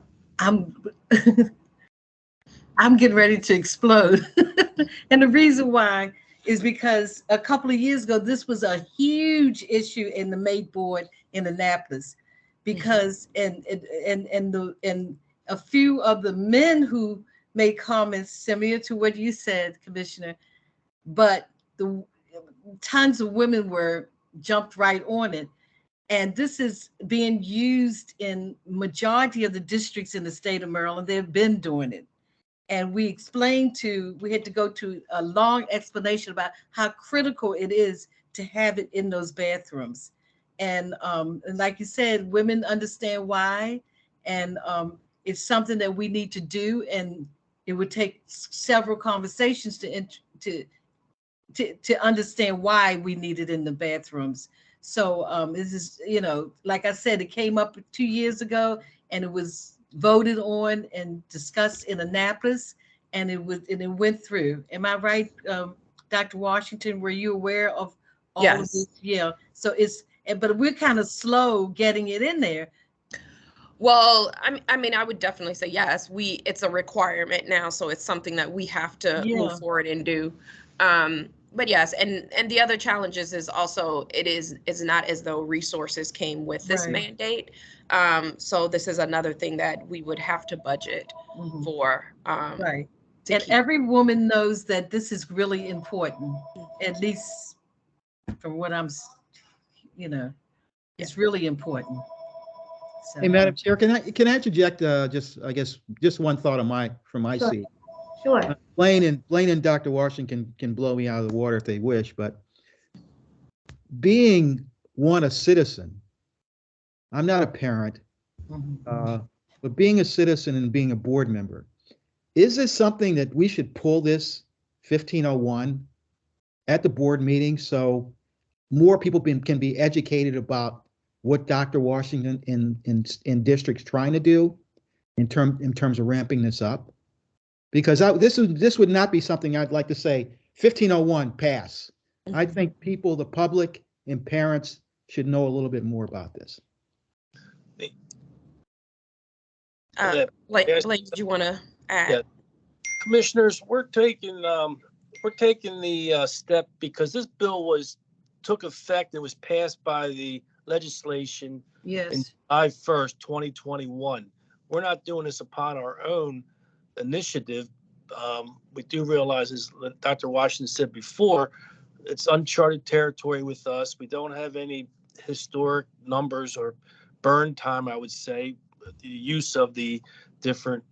I'm getting ready to explode. And the reason why is because a couple of years ago, this was a huge issue in the MAID board in Annapolis, because and a few of the men who made comments similar to what you said, Commissioner, but the tons of women jumped right on it. And this is being used in majority of the districts in the state of Maryland. They've been doing it. And we had to go to a long explanation about how critical it is to have it in those bathrooms. And like you said, women understand why. And it's something that we need to do. And it would take several conversations to understand why we need it in the bathrooms. So this is, like I said, it came up 2 years ago and it was voted on and discussed in Annapolis, and it went through. Am I right, Dr. Washington? Were you aware of all of this? Yeah. So but we're kind of slow getting it in there. Well, I mean, I would definitely say yes. It's a requirement now, so it's something that we have to move forward and do. But yes, and the other challenges is also it's not as though resources came with this mandate. So this is another thing that we would have to budget for. Right. And every woman knows that this is really important, at least from what I'm it's really important. So, Hey, Madam Chair, can I interject just one thought from my Sure. seat? Sure. Blaine and Dr. Washington can blow me out of the water if they wish, but being a citizen, I'm not a parent, but being a citizen and being a board member, is this something that we should pull this 1501 at the board meeting so more people can be educated about what Dr. Washington in districts trying to do in terms of ramping this up? Because this would not be something I'd like to say 1501 pass. I think people, the public and parents should know a little bit more about this. Blake, did you want to add? Yeah. Commissioners, we're taking the step because this bill took effect and was passed by the legislation in July 1st, 2021. We're not doing this upon our own initiative. We do realize, as Dr. Washington said before, it's uncharted territory with us. We don't have any historic numbers or burn time, I would say, the use of the different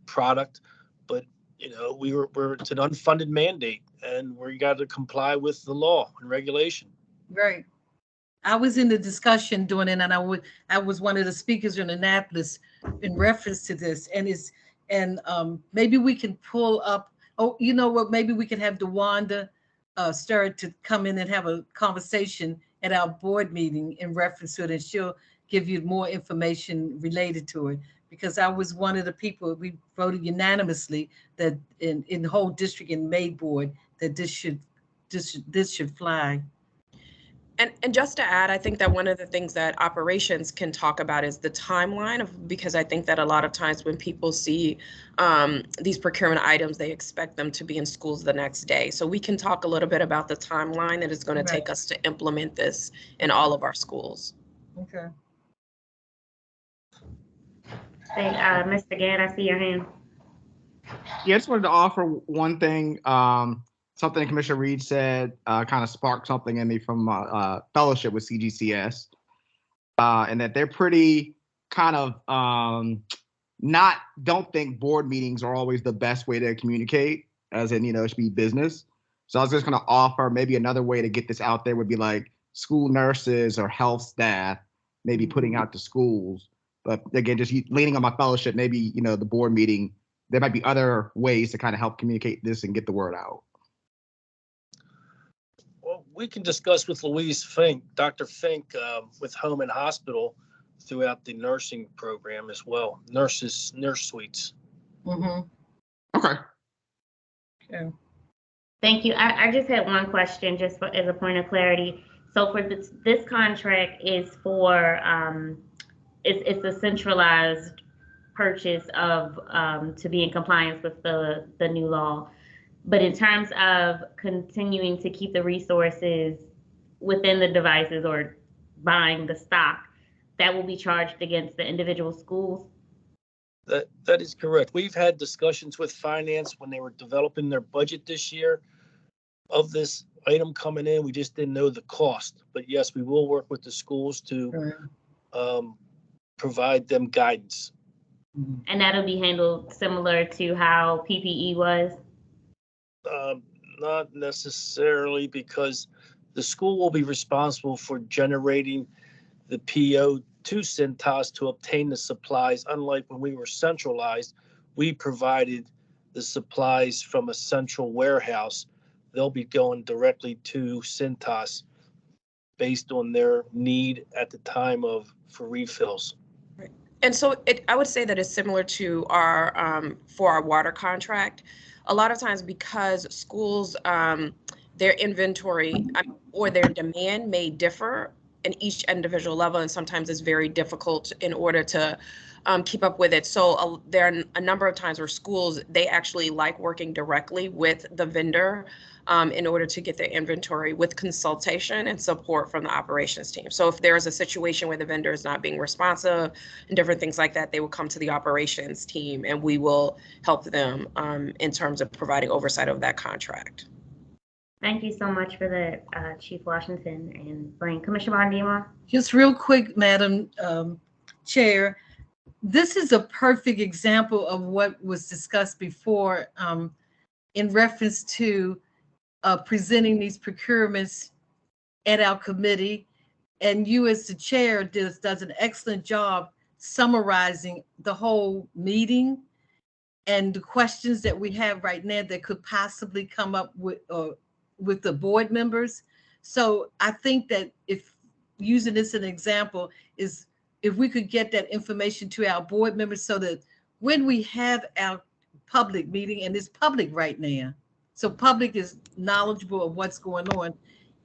product. But it's an unfunded mandate, and we got to comply with the law and regulation. Right. I was in the discussion doing it, and I was one of the speakers in Annapolis in reference to this, and maybe we can pull up. Oh, you know what? Maybe we can have DeWanda Sturr to come in and have a conversation at our board meeting in reference to it, and she'll give you more information related to it. Because I was one of the people, we voted unanimously that in the whole district and May board that this should fly. And just to add, I think that one of the things that operations can talk about is the timeline because I think that a lot of times when people see these procurement items, they expect them to be in schools the next day. So we can talk a little bit about the timeline that it's going to take us to implement this in all of our schools. Okay. Hey, Mr. Gann, I see your hand. Yeah, I just wanted to offer one thing. Something Commissioner Reed said kind of sparked something in me from fellowship with CGCS, and that they're pretty kind of don't think board meetings are always the best way to communicate, as in, it should be business. So I was just going to offer maybe another way to get this out there would be like school nurses or health staff, maybe putting out to schools. But again, just leaning on my fellowship, maybe, the board meeting, there might be other ways to kind of help communicate this and get the word out. Well, we can discuss with Louise Fink, Dr. Fink, with home and hospital throughout the nursing program as well. Nurse suites. Mm-hmm. Okay. Okay. Thank you. I just had one question, just as a point of clarity. So for this contract is for it's a centralized purchase of to be in compliance with the new law. But in terms of continuing to keep the resources within the devices or buying the stock, that will be charged against the individual schools? That is correct. We've had discussions with finance when they were developing their budget this year of this item coming in. We just didn't know the cost. But yes, we will work with the schools to provide them guidance. And that'll be handled similar to how PPE was? Not necessarily, because the school will be responsible for generating the PO to Cintas to obtain the supplies. Unlike when we were centralized, we provided the supplies from a central warehouse. They'll be going directly to Cintas based on their need at the time for refills. Right. And so I would say that it's similar to our for our water contract. A lot of times, because schools, their inventory or their demand may differ in each individual level, and sometimes it's very difficult in order to keep up with it. So there are a number of times where schools, they actually like working directly with the vendor in order to get their inventory with consultation and support from the operations team. So if there is a situation where the vendor is not being responsive and different things like that, they will come to the operations team and we will help them in terms of providing oversight of that contract. Thank you so much for that, Chief Washington and Blaine. Commissioner Bondima? Just real quick, Madam Chair, this is a perfect example of what was discussed before in reference to presenting these procurements at our committee. And you as the chair does an excellent job summarizing the whole meeting and the questions that we have right now that could possibly come up with the board members. So I think that if using this as an example is if we could get that information to our board members so that when we have our public meeting, and it's public right now, so public is knowledgeable of what's going on.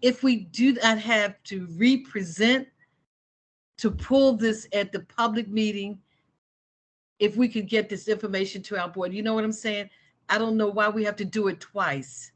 If we do not have to represent to pull this at the public meeting, if we could get this information to our board, you know what I'm saying? I don't know why we have to do it twice.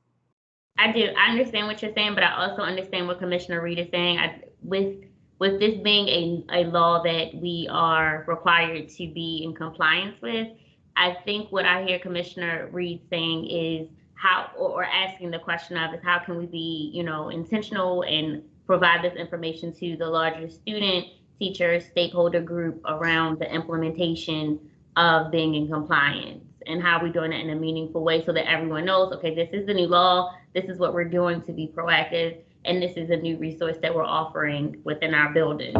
I do. I understand what you're saying, but I also understand what Commissioner Reed is saying. With this being a law that we are required to be in compliance with, I think what I hear Commissioner Reed saying is how, or asking the question of, is how can we be, intentional and provide this information to the larger student, teacher, stakeholder group around the implementation of being in compliance, and how are we doing it in a meaningful way so that everyone knows, okay, this is the new law, this is what we're doing to be proactive, and this is a new resource that we're offering within our buildings.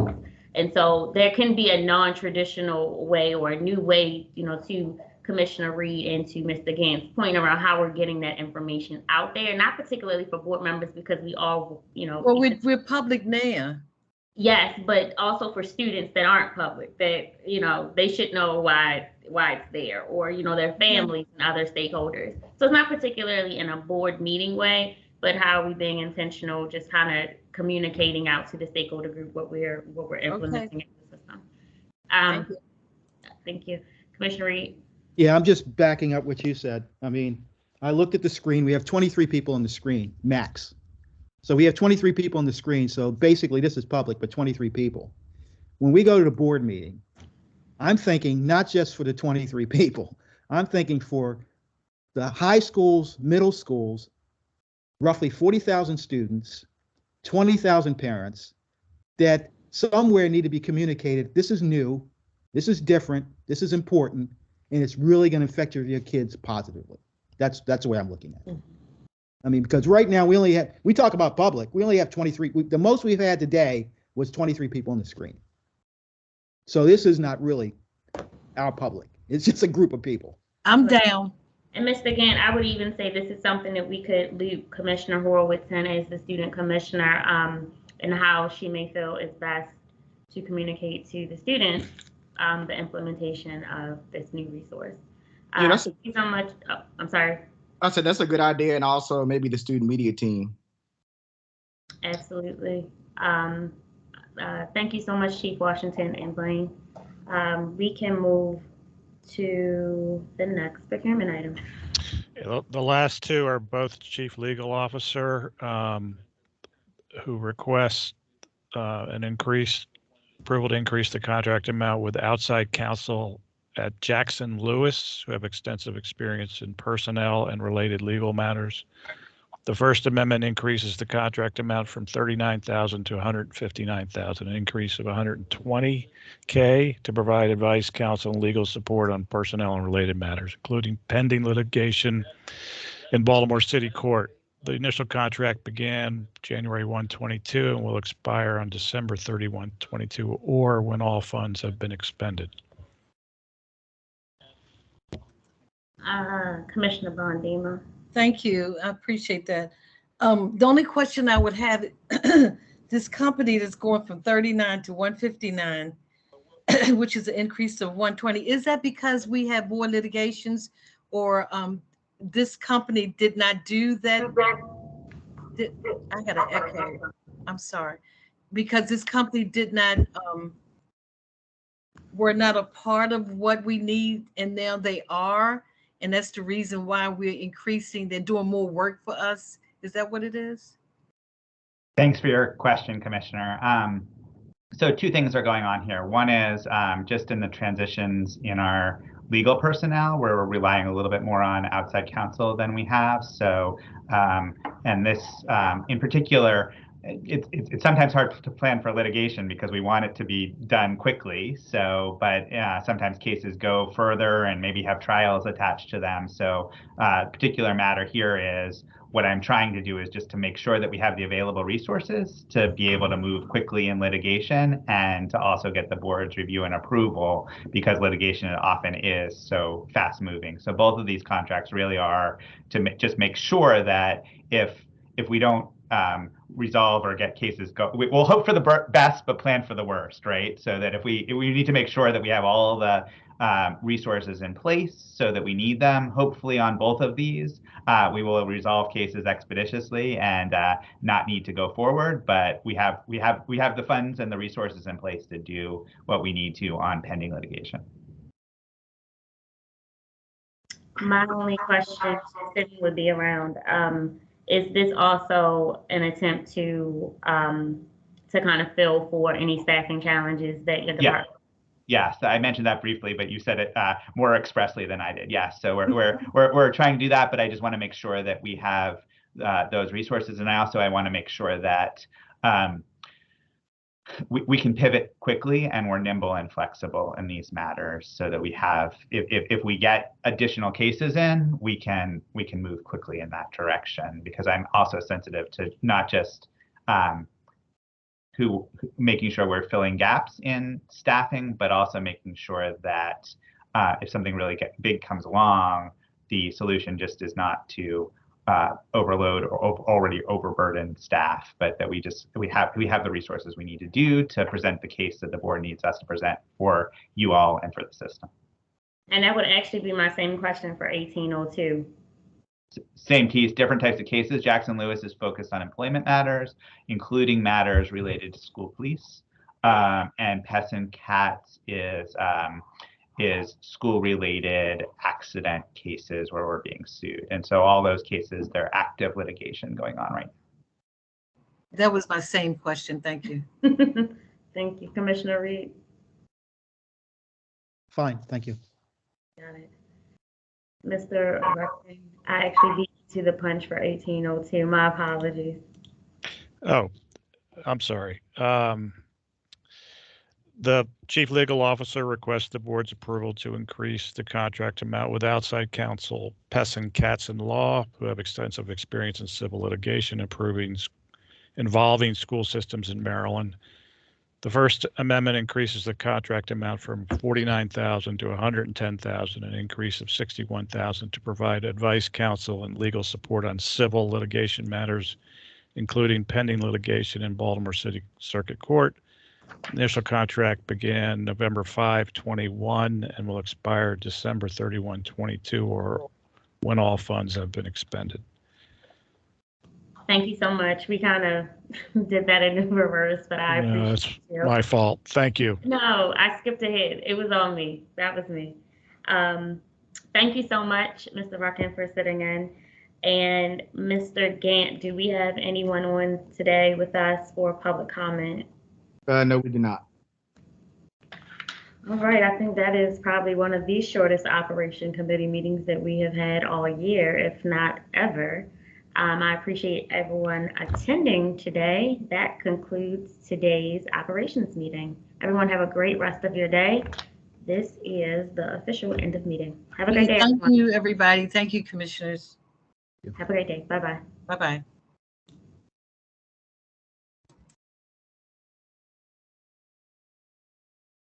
And so there can be a non-traditional way or a new way, to Commissioner Reed and to Mr. Gant's point around how we're getting that information out there, not particularly for board members because we all, Well, we're public now. Yes, but also for students that aren't public, that, they should know why it's there, or, their families and other stakeholders. So it's not particularly in a board meeting way, but how are we being intentional, just kind of communicating out to the stakeholder group what we're implementing in the system. Thank you. Commissioner Reed? Yeah, I'm just backing up what you said. I mean, I looked at the screen. We have 23 people on the screen, max. So we have 23 people on the screen. So basically this is public, but 23 people. When we go to the board meeting, I'm thinking not just for the 23 people, I'm thinking for the high schools, middle schools, roughly 40,000 students, 20,000 parents that somewhere need to be communicated. This is new, this is different, this is important, and it's really going to affect your kids positively. That's the way I'm looking at it. I mean, because right now we talk about public, we only have 23. The most we've had today was 23 people on the screen. So this is not really our public. It's just a group of people. I'm down. And Mr. Gant, I would even say this is something that we could leave Commissioner Horowitz in as the student commissioner, and how she may feel is best to communicate to the students the implementation of this new resource. Thank you so much. Oh, I'm sorry. I said that's a good idea, and also maybe the student media team. Absolutely. Thank you so much, Chief Washington and Blaine. We can move to the next procurement item. The last two are both Chief Legal Officer, who requests an approval to increase the contract amount with outside counsel at Jackson Lewis, who have extensive experience in personnel and related legal matters. The First Amendment increases the contract amount from $39,000 to $159,000, an increase of $120K to provide advice, counsel, and legal support on personnel and related matters, including pending litigation in Baltimore City Court. The initial contract began January 1, 22 and will expire on December 31, 22, or when all funds have been expended. Commissioner Bondima. Thank you. I appreciate that. The only question I would have, this company that's going from 39 to 159, which is an increase of 120, is that because we have more litigations, or this company did not do that? I got an echo. I'm sorry. Because this company did not, were not a part of what we need, and now they are. And that's the reason why we're increasing. They're doing more work for us. Is that what it is? Thanks for your question, Commissioner. So two things are going on here. One is just in the transitions in our legal personnel, where we're relying a little bit more on outside counsel than we have. So, and this in particular, it's sometimes hard to plan for litigation because we want it to be done quickly. So, but sometimes cases go further and maybe have trials attached to them. So, particular matter here is what I'm trying to do is just to make sure that we have the available resources to be able to move quickly in litigation and to also get the board's review and approval, because litigation often is so fast moving. So both of these contracts really are to just make sure that if we don't resolve or get cases go, we'll hope for the best but plan for the worst, right? So that if we need to make sure that we have all the resources in place so that we need them. Hopefully on both of these, we will resolve cases expeditiously and not need to go forward. But we have the funds and the resources in place to do what we need to on pending litigation. My only question would be around, is this also an attempt to kind of fill for any staffing challenges that your department? Yes, I mentioned that briefly, but you said it more expressly than I did. Yes, so we're trying to do that, but I just want to make sure that we have those resources, and I want to make sure that we can pivot quickly and we're nimble and flexible in these matters, so that we have, if we get additional cases in, we can move quickly in that direction. Because I'm also sensitive to not just making sure we're filling gaps in staffing, but also making sure that if something really big comes along, the solution just is not to overload or already overburdened staff, but that we have the resources we need to do to present the case that the board needs us to present for you all and for the system. And that would actually be my same question for 1802. Same case, different types of cases. Jackson Lewis is focused on employment matters, including matters related to school police, and Pess and Cats is school-related accident cases where we're being sued. And so all those cases, they're active litigation going on right now. That was my same question. Thank you. Thank you, Commissioner Reed. Fine, thank you. Got it. Mr. Rushing, I actually beat you to the punch for 1802. My apologies. Oh, I'm sorry. The Chief Legal Officer requests the board's approval to increase the contract amount with outside counsel Pess and Cats in Law, who have extensive experience in civil litigation involving school systems in Maryland. The First Amendment increases the contract amount from $49,000 to $110,000, an increase of $61,000 to provide advice, counsel, and legal support on civil litigation matters, including pending litigation in Baltimore City Circuit Court. Initial contract began November 5, 21 and will expire December 31, 22, or when all funds have been expended. Thank you so much. We kind of did that in reverse, but I appreciate It's you. my fault. Thank you. No, I skipped ahead. It was on me. That was me. Thank you so much, Mr. Ruckin, for sitting in. And Mr. Gant, do we have anyone on today with us for public comment? No, we do not. All right, I think that is probably one of the shortest operation committee meetings that we have had all year, if not ever. I appreciate everyone attending today. That concludes today's operations meeting. Everyone have a great rest of your day. This is the official end of meeting. Have a great day. Thank you, everybody. Thank you, commissioners. Have a great day. Bye-bye. Bye-bye.